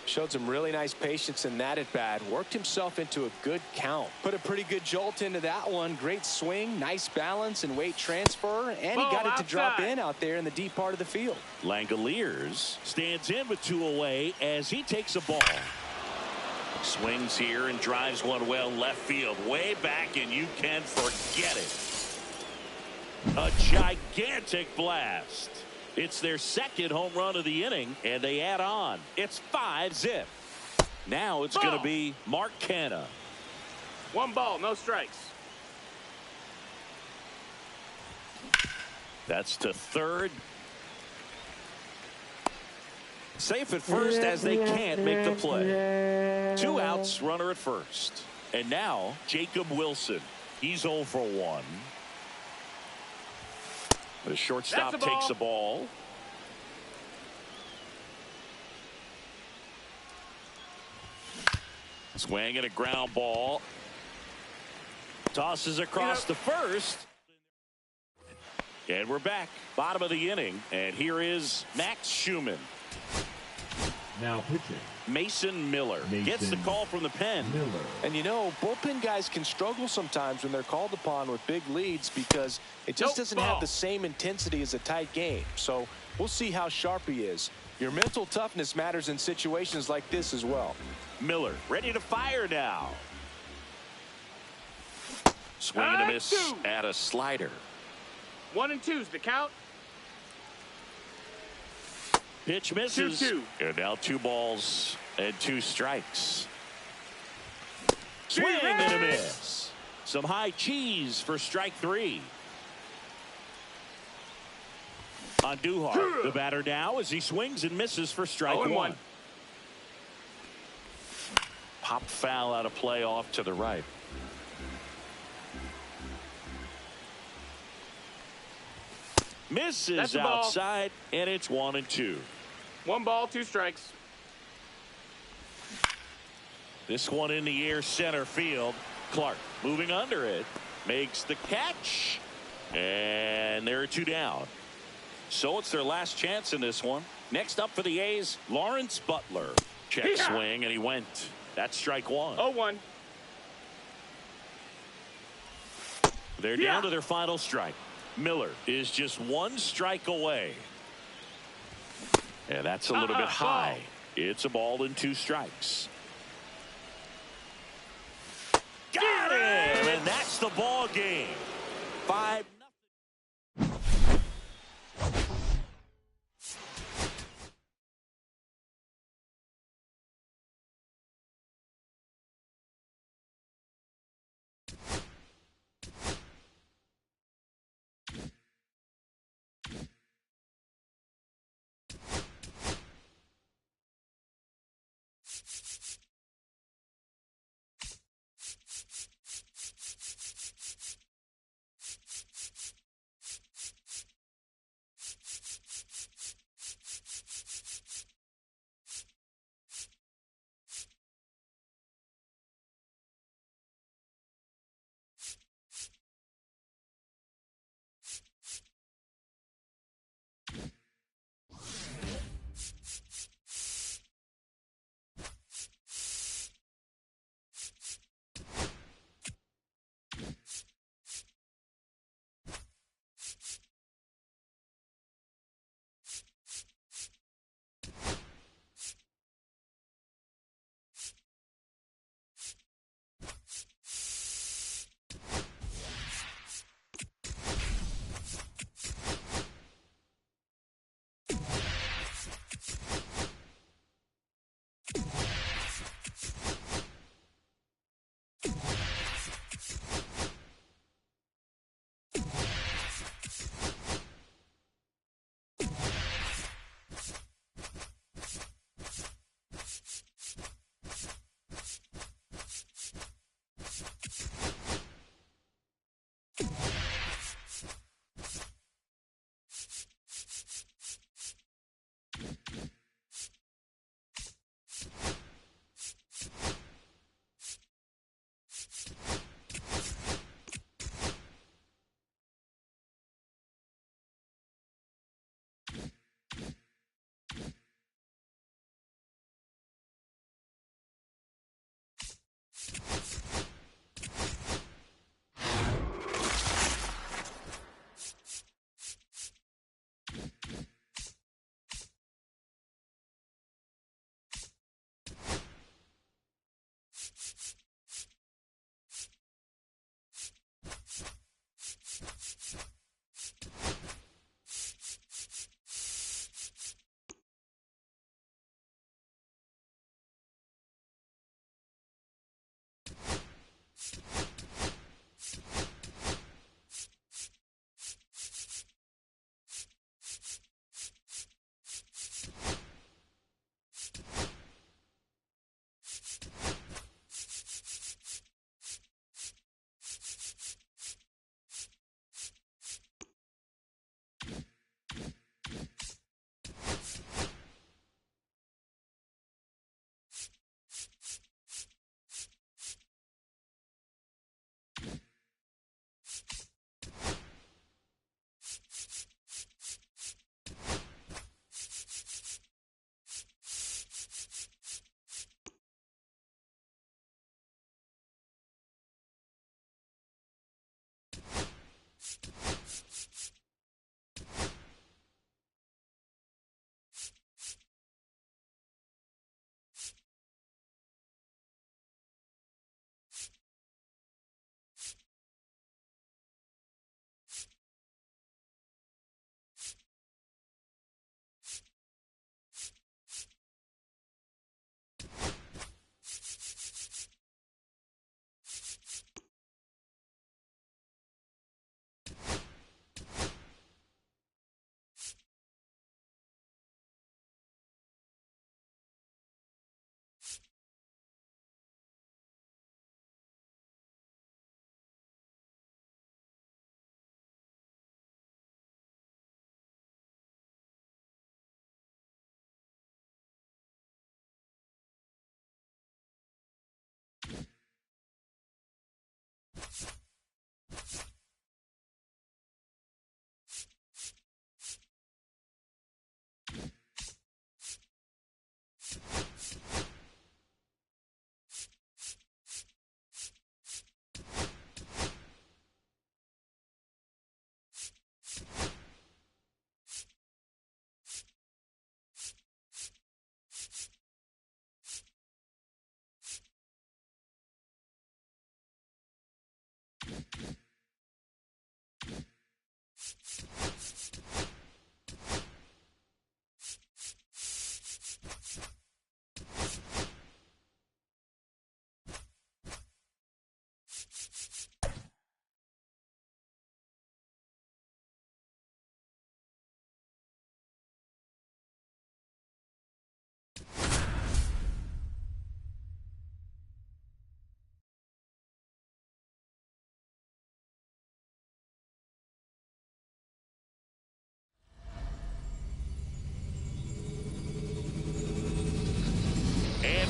Showed some really nice patience in that at bat. Worked himself into a good count. Put a pretty good jolt into that one. Great swing, nice balance and weight transfer. And he got it to drop in out there in the deep part of the field. Langoliers stands in with 2 away as he takes a ball. Swings here and drives one well left field. Way back, and you can forget it. A gigantic blast. It's their second home run of the inning, and they add on. It's 5-0. Now it's going to be Mark Canha. 1 ball, no strikes. That's to third. Safe at first as they can't make the play. 2 outs, runner at first. And now Jacob Wilson. He's 0 for 1. The shortstop takes the ball. Swing and a ground ball. Tosses across the first. And we're back. Bottom of the inning. And here is Max Schumann. Now pitching. Mason Miller gets the call from the pen. And you know, bullpen guys can struggle sometimes when they're called upon with big leads because it just doesn't have the same intensity as a tight game. So we'll see how sharp he is. Your mental toughness matters in situations like this as well. Miller ready to fire now. Swing and a miss at a slider. 1 and 2's the count. Pitch misses. 2-2. And now 2 balls and 2 strikes. Swing and a miss. Some high cheese for strike 3. On Duhart, the batter now as he swings and misses for strike 1. Pop foul out of play off to the right. Misses outside, and it's 1 and 2. 1 ball, 2 strikes. This one in the air center field. Clark moving under it. Makes the catch. And there are 2 down. So it's their last chance in this one. Next up for the A's, Lawrence Butler. Check swing, and he went. That's strike 1. 0-1. They're down to their final strike. Miller is just 1 strike away. And that's a little bit high. It's a ball and 2 strikes. Got him! And that's the ball game. 5-0.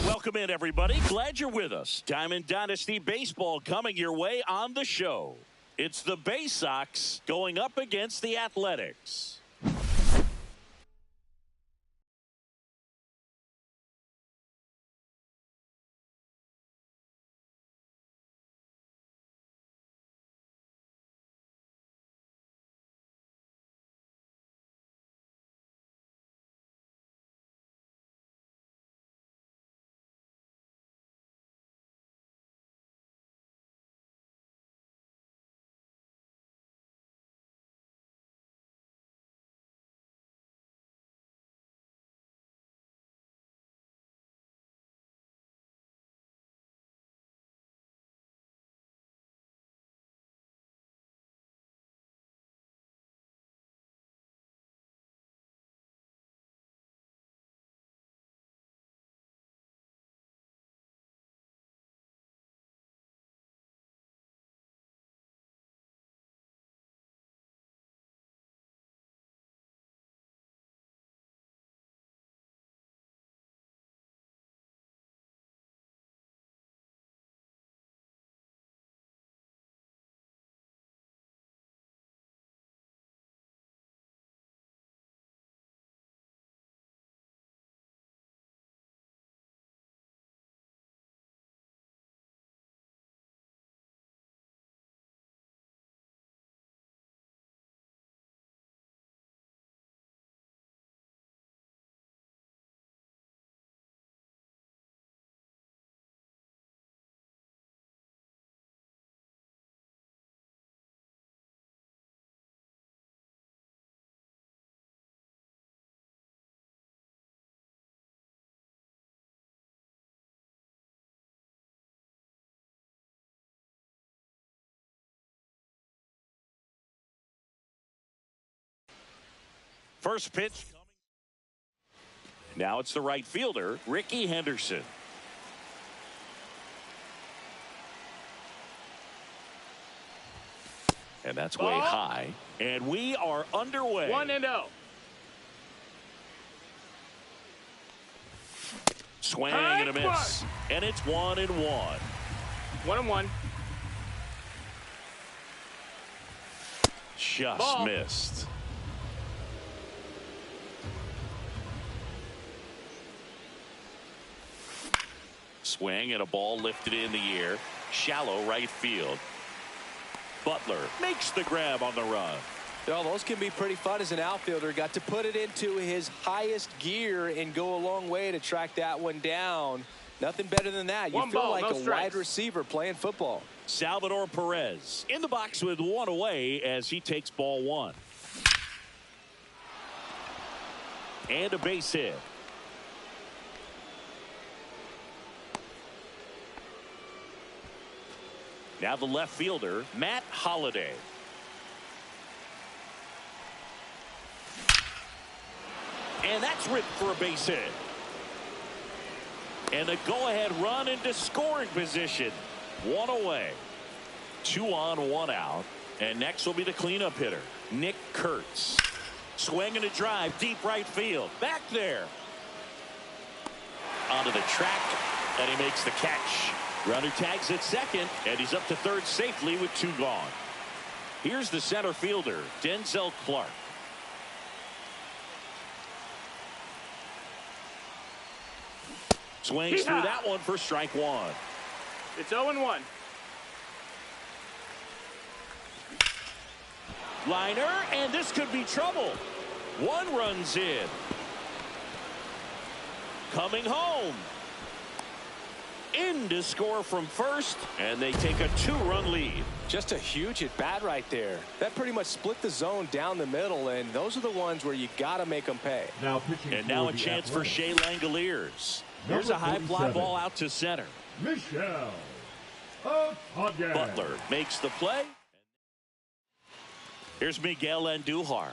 Welcome in, everybody. Glad you're with us. Diamond Dynasty Baseball coming your way on the show. It's the Bay Sox going up against the Athletics. First pitch coming. Now it's the right fielder, Ricky Henderson. And that's way high. And we are underway. 1-0. Swing and a miss. And it's 1-1. 1-1. Just missed. Swing and a ball lifted in the air. Shallow right field. Butler makes the grab on the run. Well, those can be pretty fun as an outfielder. Got to put it into his highest gear and go a long way to track that one down. Nothing better than that. You feel like a wide receiver playing football. Salvador Perez in the box with one away as he takes ball one. And a base hit. Now the left fielder, Matt Holliday. And that's ripped for a base hit. And a go-ahead run into scoring position. One away. 2 on, 1 out. And next will be the cleanup hitter, Nick Kurtz. Swing and a drive, deep right field. Back there. Onto the track, and he makes the catch. Runner tags at second, and he's up to third safely with 2 gone. Here's the center fielder, Denzel Clark. Swings through that one for strike 1. It's 0-1. Liner, and this could be trouble. 1 runs in. Coming home. in to score from first, and they take a 2-run lead. Just a huge at bat right there. That pretty much split the zone down the middle, and those are the ones where you got to make them pay. Now pitching and now a chance for Shea Langoliers. Here's a high fly ball out to center. Michelle Butler makes the play. Here's Miguel Andujar.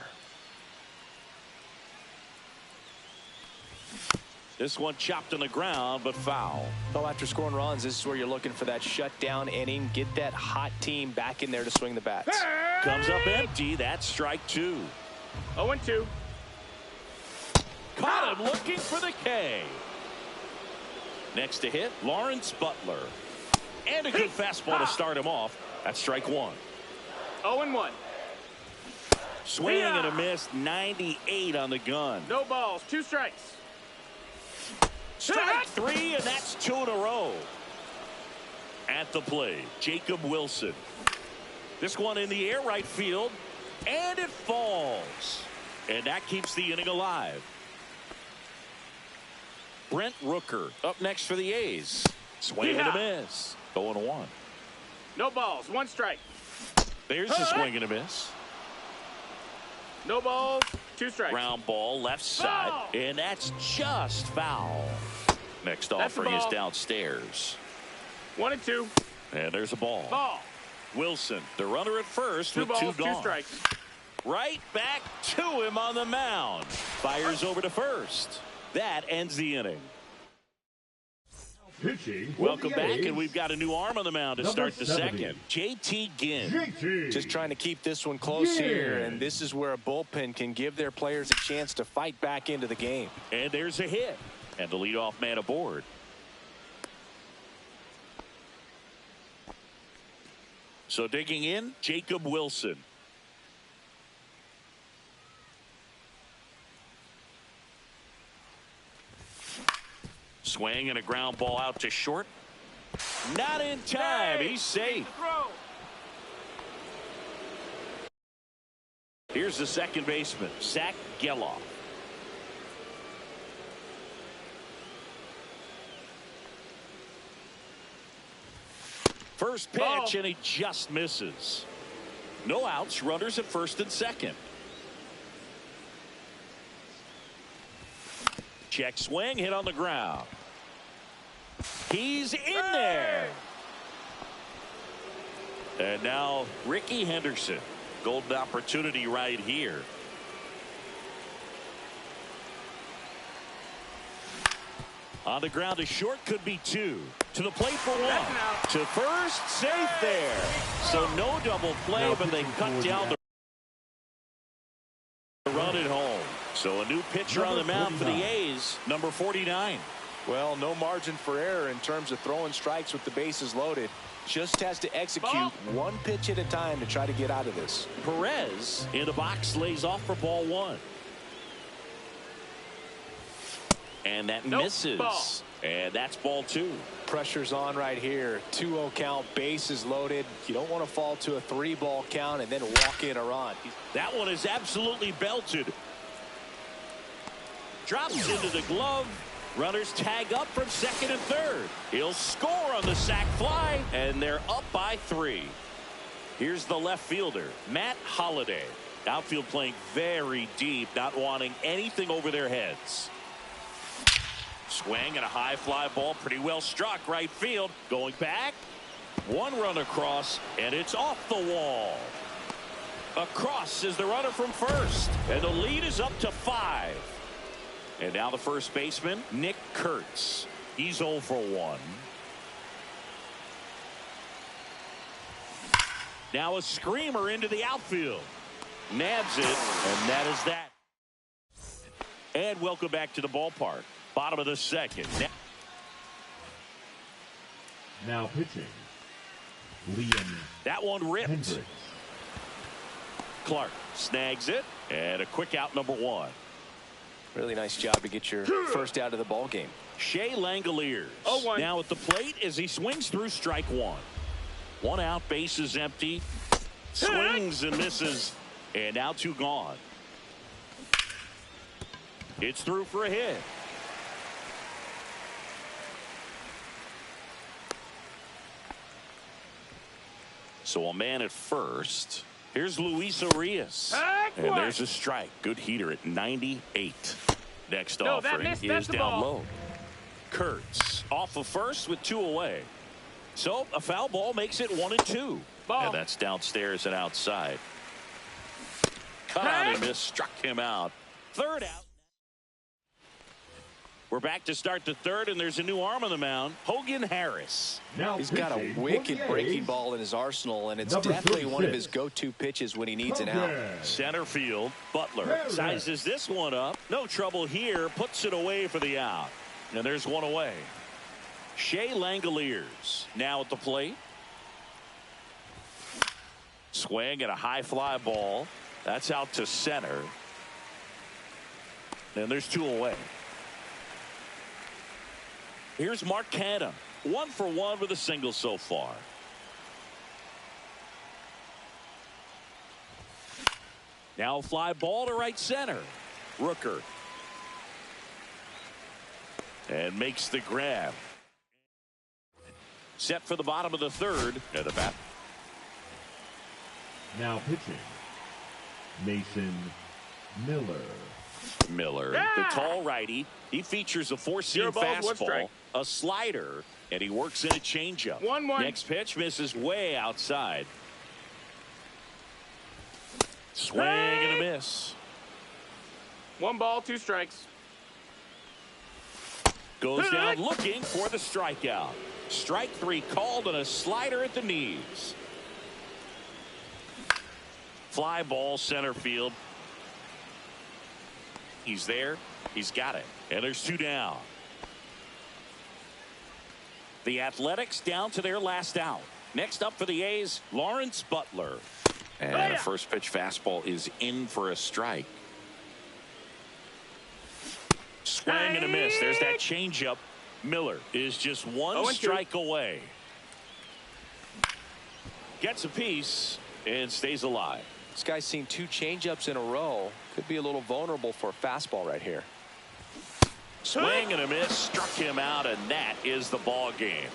This one chopped on the ground, but foul. Well, after scoring runs, this is where you're looking for that shutdown inning. Get that hot team back in there to swing the bats. Comes up empty. That's strike 2. 0-2. Caught him looking for the K. Next to hit, Lawrence Butler. And a good fastball to start him off. That's strike 1. 0-1. Swing and a miss. 98 on the gun. No balls. 2 strikes. Strike 3, and that's 2 in a row. At the plate, Jacob Wilson. This one in the air right field, and it falls. And that keeps the inning alive. Brent Rooker up next for the A's. Swing and a miss. 0-1. No balls. 1 strike. There's a swing and a miss. No balls. 2 strikes. Ground ball left side, and that's just foul. Next offering is downstairs. 1-2. And there's a ball. Ball. Wilson, the runner at first, 2 with balls, 2 gone. 2 strikes. Right back to him on the mound. Fires over to first. That ends the inning. Pitching. Welcome back, and we've got a new arm on the mound to start the 70. second. JT Ginn. Just trying to keep this one close here, and this is where a bullpen can give their players a chance to fight back into the game. And there's a hit. And the leadoff man aboard. So digging in, Jacob Wilson. Swing and a ground ball out to short. Not in time. He's safe. Here's the second baseman, Zach Geloff. First pitch, and he just misses. No outs, runners at first and second. Check swing, hit on the ground. He's in there. And now Ricky Henderson. Golden opportunity right here. On the ground to short, could be 2. To the plate for 1. To first, safe there. So no double play, but they cut down the run at home. So a new pitcher on the mound for the A's, number 49. Well, no margin for error in terms of throwing strikes with the bases loaded. Just has to execute one pitch at a time to try to get out of this. Perez in the box lays off for ball 1. And that misses. Ball. And that's ball 2. Pressure's on right here. 2-0 count, bases loaded. You don't want to fall to a 3-ball count and then walk in a run. That one is absolutely belted. Drops into the glove. Runners tag up from second and third. He'll score on the sac fly, and they're up by 3. Here's the left fielder, Matt Holliday. Outfield playing very deep, not wanting anything over their heads. Swing and a high fly ball, pretty well struck right field. Going back, 1 run across, and it's off the wall. Across is the runner from first, and the lead is up to 5. And now the first baseman, Nick Kurtz. He's 0 for 1. Now a screamer into the outfield. Nabs it, and that is that. And welcome back to the ballpark. Bottom of the second. Now pitching. Liam. That one ripped. Hendricks. Clark snags it, and a quick out, number 1. Really nice job to get your first out of the ball game. Shea Langoliers. 0-1. Now at the plate as he swings through strike 1. 1 out, base is empty. Swings and misses, and now 2 gone. It's through for a hit. So a man at first. Here's Luis Arias. And there's a strike. Good heater at 98. Next offering is down low. Kurtz off of first with 2 away. So a foul ball makes it 1-2. And that's downstairs and outside. Cut out and miss, struck him out. Third out. We're back to start the third, and there's a new arm on the mound, Hogan Harris. Now he's got a wicked breaking ball in his arsenal, and it's definitely one of his go-to pitches when he needs an out. Center field, Butler sizes this one up. No trouble here, puts it away for the out. And there's one away. Shea Langoliers now at the plate. Swing at a high fly ball. That's out to center. And there's 2 away. Here's Mark Canha. 1 for 1 with a single so far. Now a fly ball to right center. Rooker. And makes the grab. Set for the bottom of the third. At the bat. Now pitching, Mason Miller. The tall righty. He features a 4-seam fastball, a slider, and he works in a changeup. 1-1. Next pitch misses way outside. Swing and a miss. 1 ball, 2 strikes. Goes down looking for the strikeout. Strike 3 called and a slider at the knees. Fly ball center field. He's there. He's got it. And there's 2 down. The Athletics down to their last out. Next up for the A's, Lawrence Butler. And a first pitch fastball is in for a strike. Swing and a miss. There's that changeup. Miller is just 1 strike away. Gets a piece and stays alive. This guy's seen 2 changeups in a row. Could be a little vulnerable for a fastball right here. Swing and a miss, struck him out, and that is the ball game.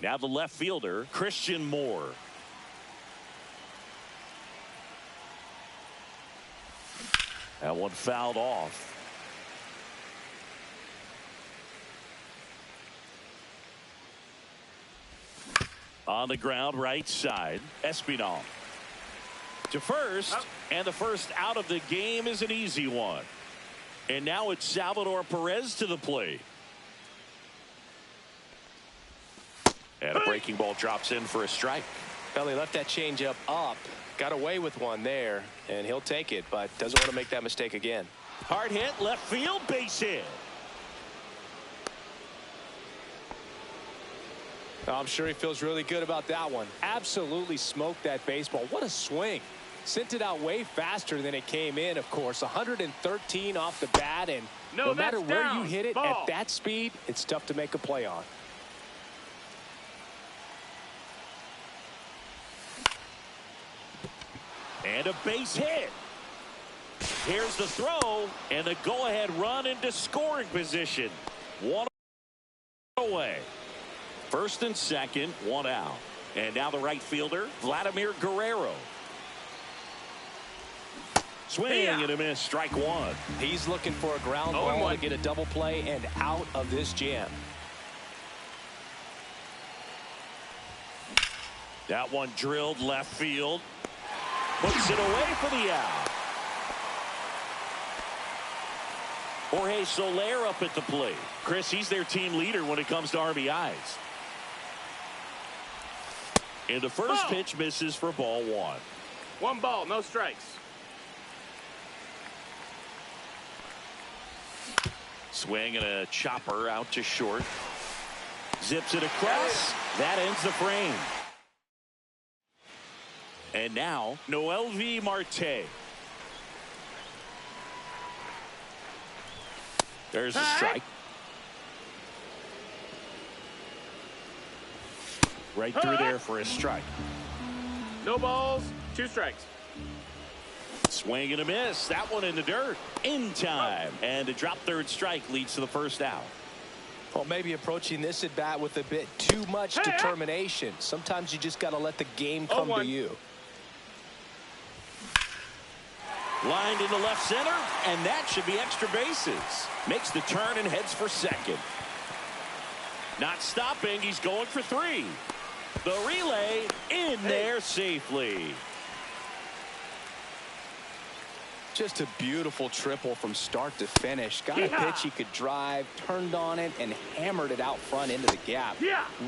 Now the left fielder, Christian Moore. That one fouled off. On the ground, right side, Espinal to first, and the first out of the game is an easy one. And now it's Salvador Perez to the plate. And a breaking ball drops in for a strike. Well, he left that changeup up, got away with one there, and he'll take it, but doesn't want to make that mistake again. Hard hit, left field, base hit. I'm sure he feels really good about that one. Absolutely smoked that baseball. What a swing. Sent it out way faster than it came in, of course. 113 off the bat, and no matter where you hit it at that speed, it's tough to make a play on. And a base hit. Here's the throw, and the go-ahead run into scoring position. One away. First and second, one out. And now the right fielder, Vladimir Guerrero. Swing and a miss, strike one. He's looking for a ground ball to get a double play and out of this jam. That one drilled left field. Puts it away for the out. Jorge Soler up at the plate. Chris, he's their team leader when it comes to RBIs. And the first pitch misses for ball one. One ball, no strikes. Swing and a chopper out to short. Zips it across. That ends the frame. And now, Noelvi Marte. There's a strike. Right through there for a strike. No balls, two strikes. Swing and a miss. That one in the dirt. In time. And a drop third strike leads to the first out. Well, maybe approaching this at bat with a bit too much determination. Sometimes you just got to let the game come to you. Lined into left center, and that should be extra bases. Makes the turn and heads for second. Not stopping. He's going for three. The relay in there safely. Just a beautiful triple from start to finish. Got a pitch he could drive, turned on it, and hammered it out front into the gap.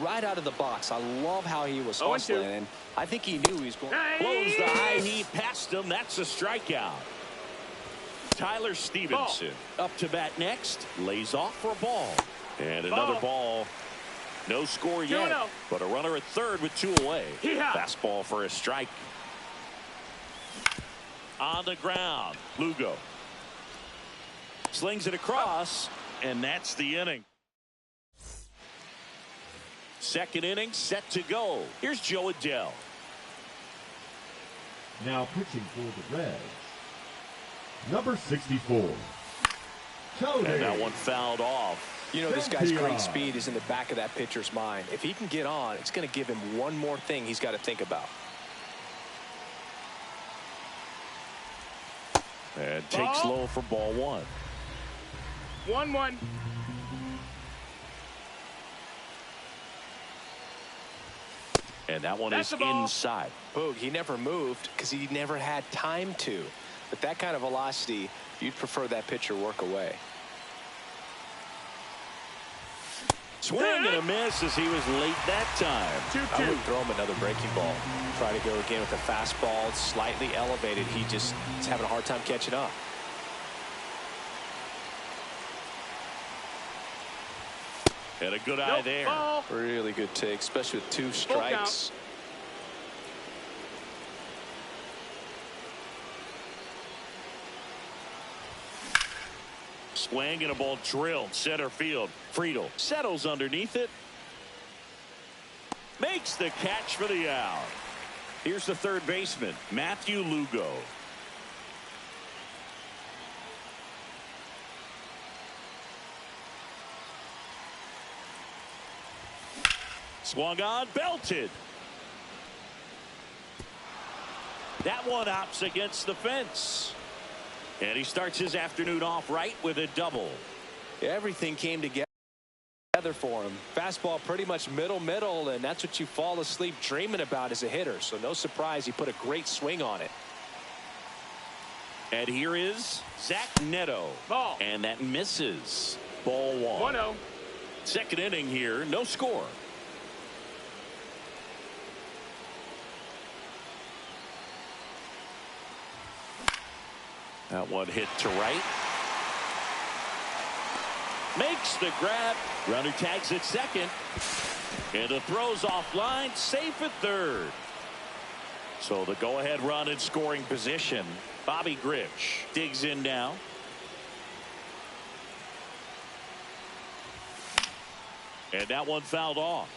Right out of the box. I love how he was hustling, and I think he knew he was going. Blows the high heat past him. That's a strikeout. Tyler Stevenson up to bat next. Lays off for a ball. And another ball. No score yet, but a runner at third with two away. Fastball for a strike. On the ground, Lugo slings it across, and that's the inning. Second inning set to go. Here's Joe Adell. Now pitching for the Reds, number 64. And that one fouled off. You know, this guy's great speed is in the back of that pitcher's mind. If he can get on, it's going to give him one more thing he's got to think about. And takes low for ball one. 1-1. And that one is inside. Boog, he never moved because he never had time to. But that kind of velocity, you'd prefer that pitcher work away. Swing and a miss as he was late that time. 2-2. I would throw him another breaking ball. Try to go again with a fastball. It's slightly elevated. He just is having a hard time catching up. And a good eye there. Ball. Really good take, especially with two strikes. Swing and a ball drilled center field. Friedel settles underneath it. Makes the catch for the out. Here's the third baseman, Matthew Lugo. Swung on, belted. That one opts against the fence. And he starts his afternoon off right with a double. Everything came together for him. Fastball pretty much middle, and that's what you fall asleep dreaming about as a hitter. So no surprise he put a great swing on it. And here is Zach Neto. Ball. And that misses. Ball one. 1-0. Second inning here, no score. That one hit to right. Makes the grab. Runner tags at second. And the throw's offline. Safe at third. So the go-ahead run in scoring position. Bobby Grich digs in now. And that one fouled off.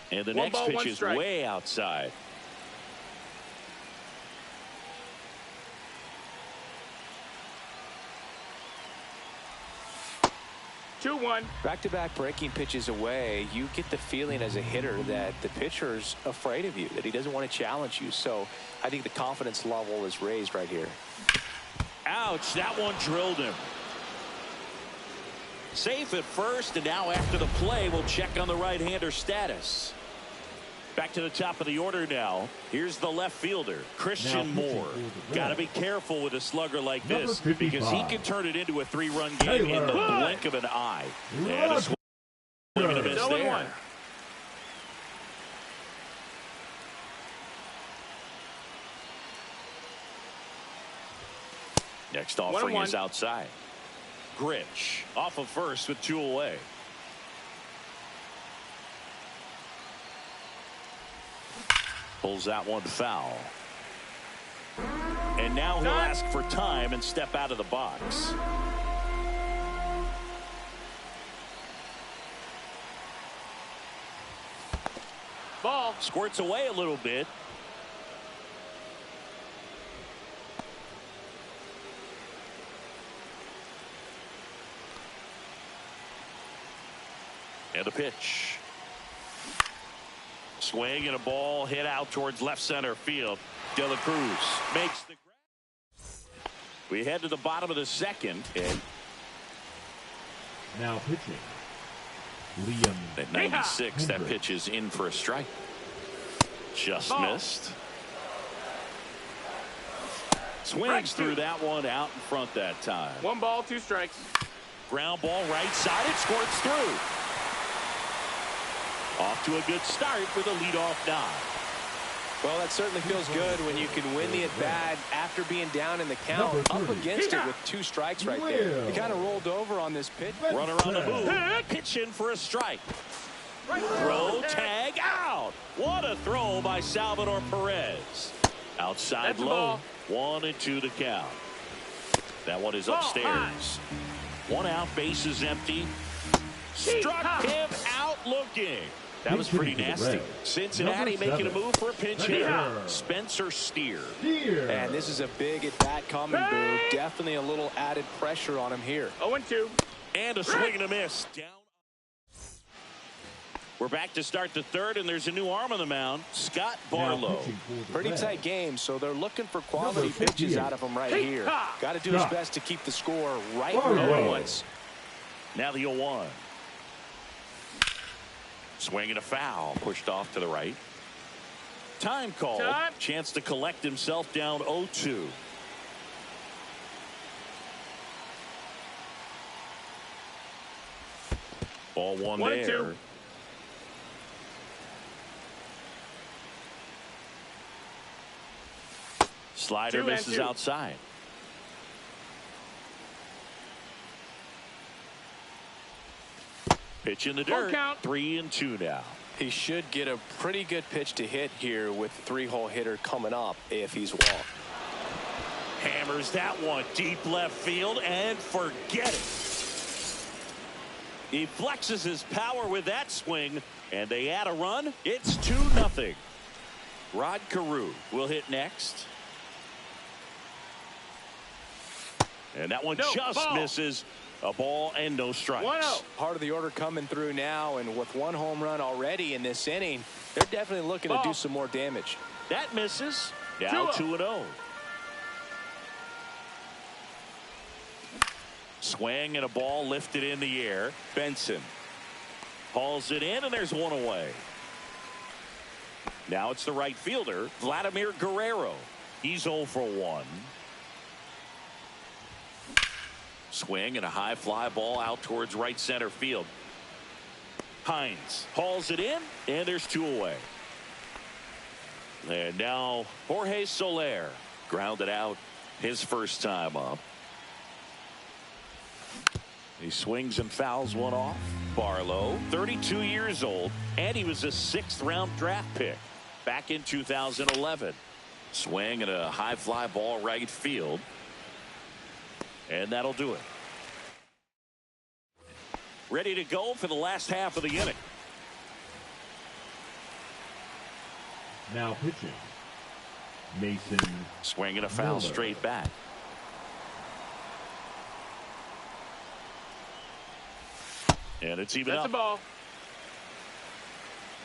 And the next pitch is way outside. Back-to-back breaking pitches away, you get the feeling as a hitter that the pitcher's afraid of you, that he doesn't want to challenge you. So I think the confidence level is raised right here. Ouch, that one drilled him. Safe at first, and now after the play, we'll check on the right-hander status. Back to the top of the order now. Here's the left fielder, Christian Moore. Got to be careful with a slugger like this because he can turn it into a 3-run game in the blink of an eye. And a swing and a miss there. Next offering is outside. Grich off of first with 2 away. Pulls that one foul. And now he'll ask for time and step out of the box. Ball. Squirts away a little bit. And the pitch. Swing and a ball hit out towards left center field. De La Cruz makes the grab. We head to the bottom of the second. And now pitching, Liam. at 96, that pitch is in for a strike. Just missed. Swings through that one out in front that time. 1 ball, 2 strikes. Ground ball right side. It squirts through. Off to a good start with a leadoff dive. Well, that certainly feels good when you can win the at-bat after being down in the count, up against it with 2 strikes right there. He kind of rolled over on this pitch. Runner on the move. Pitch in for a strike. Throw, tag, out. What a throw by Salvador Perez. Outside low. 1-2 the count. That one is upstairs. 1 out, base is empty. Struck him out looking. That was pretty nasty. Cincinnati making a move for a pinch hitter. Spencer Steer. And this is a big at-bat coming, Boo. Definitely a little added pressure on him here. 0-2. And a swing and a miss. Down. We're back to start the third, and there's a new arm on the mound, Scott Barlow. Pretty tight game, so they're looking for quality pitches out of him right here. Got to do his best to keep the score right where it was. Now the 0-1. Swing and a foul, pushed off to the right. Time called. Chance to collect himself down 0-2. Ball 1 there. Slider misses outside. Pitch in the dirt. 3-2 now. He should get a pretty good pitch to hit here with the 3-hole hitter coming up if he's walked. Hammers that one deep left field and forget it. He flexes his power with that swing, and they add a run. It's 2-0. Rod Carew will hit next. And that one No, just ball. misses. A ball and no strikes. 1-0. Part of the order coming through now, and with one home run already in this inning, they're definitely looking to do some more damage. That misses. Now 2-0. Swing and a ball lifted in the air. Benson hauls it in, and there's one away. Now it's the right fielder, Vladimir Guerrero. He's 0 for 1. Swing and a high fly ball out towards right center field. Hines hauls it in, and there's 2 away. And now Jorge Soler grounded out his first time up. He swings and fouls one off. Barlow, 32 years old, and he was a 6th round draft pick back in 2011. Swing and a high fly ball right field. And that'll do it. Ready to go for the last half of the inning. Now pitching, Mason. Swing and a foul Miller. straight back. And it's even That's up. a ball.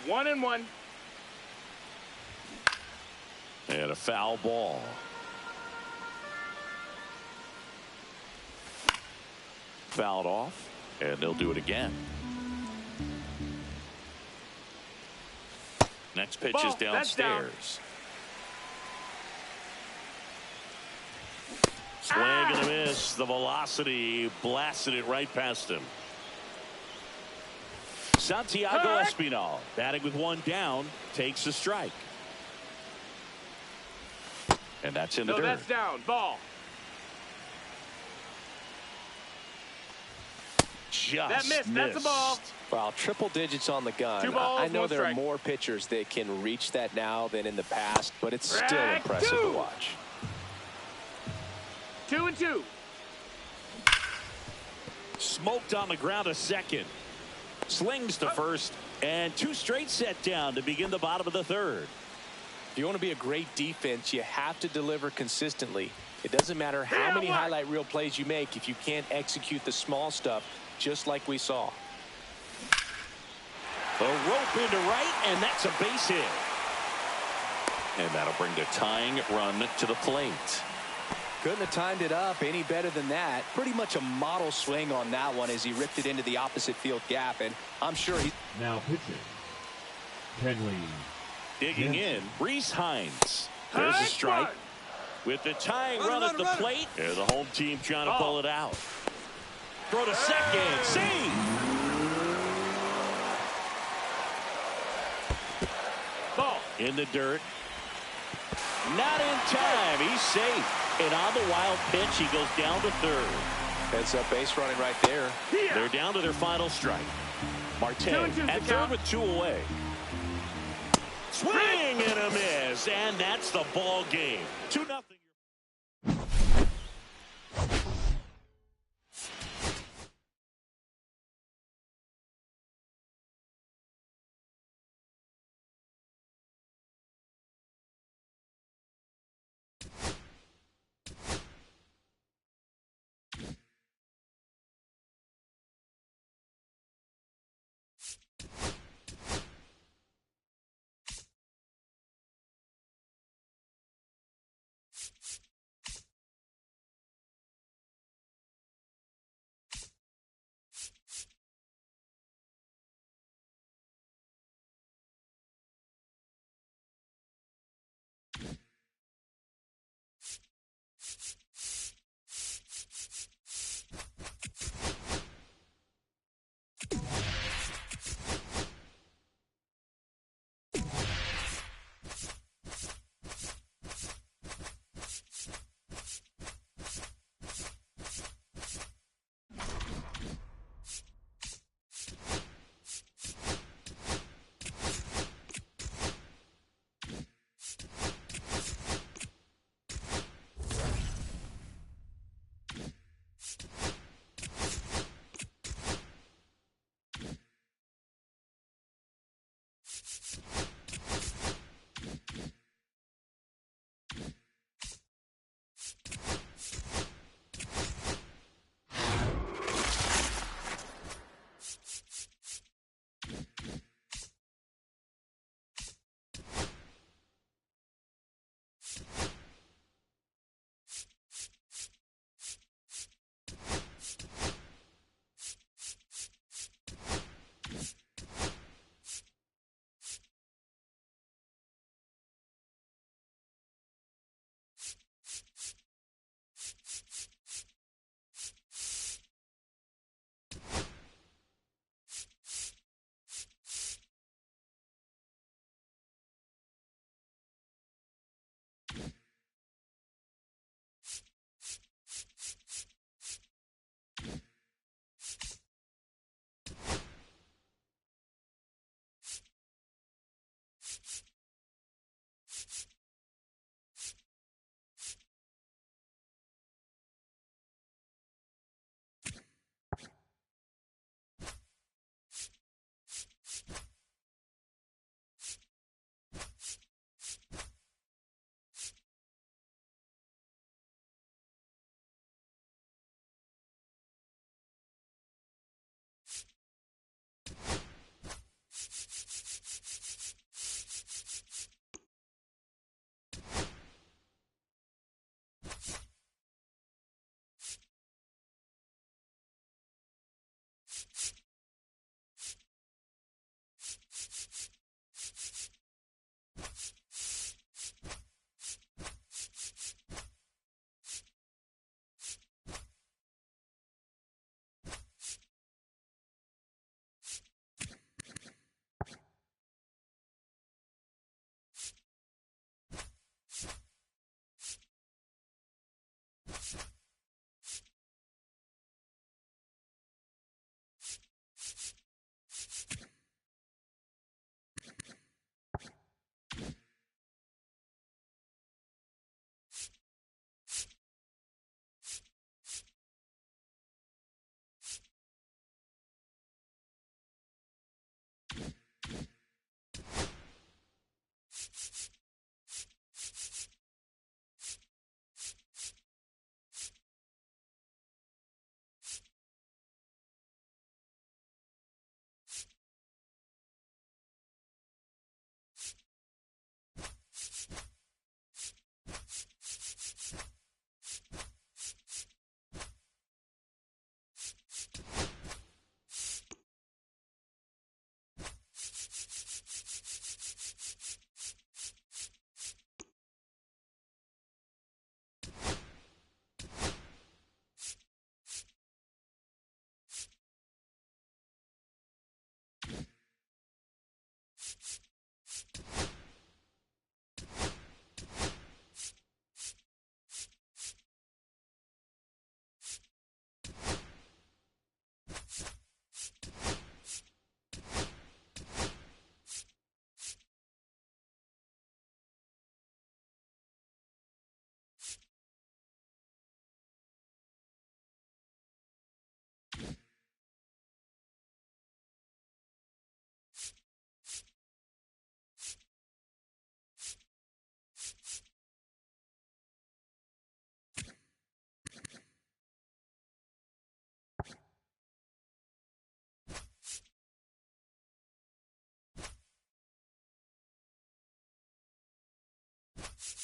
1-1. And a foul ball. Fouled off, and they'll do it again. Next pitch Ball. is That's down. downstairs. Swing and a miss. The velocity blasted it right past him. Santiago Espinal batting with one down takes a strike. And that's in the dirt. That's down. Ball. Just That missed. That's a ball. Well, triple digits on the gun. 2 balls, I know 1 there are strike. more pitchers that can reach that now than in the past, but it's still Strike impressive 2. to watch. 2-2. Smoked on the ground a second. Slings to first, and 2 straight set down to begin the bottom of the 3rd. If you want to be a great defense, you have to deliver consistently. It doesn't matter how many highlight reel plays you make if you can't execute the small stuff, just like we saw. A rope into right, and that's a base hit. And that'll bring the tying run to the plate. Couldn't have timed it up any better than that. Pretty much a model swing on that one as he ripped it into the opposite field gap, and I'm sure he. Now pitching, Kenley. Digging in, Reese Hines. There's a strike. With the tying run at the plate, and the home team trying to pull it out. Throw to second. Save. Ball. In the dirt. Not in time. He's safe. And on the wild pitch, he goes down to 3rd. Heads up base running right there. They're down to their final strike. Marte 2-2 at 3rd with 2 away. Swing and a miss, and that's the ball game. 2-0.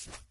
You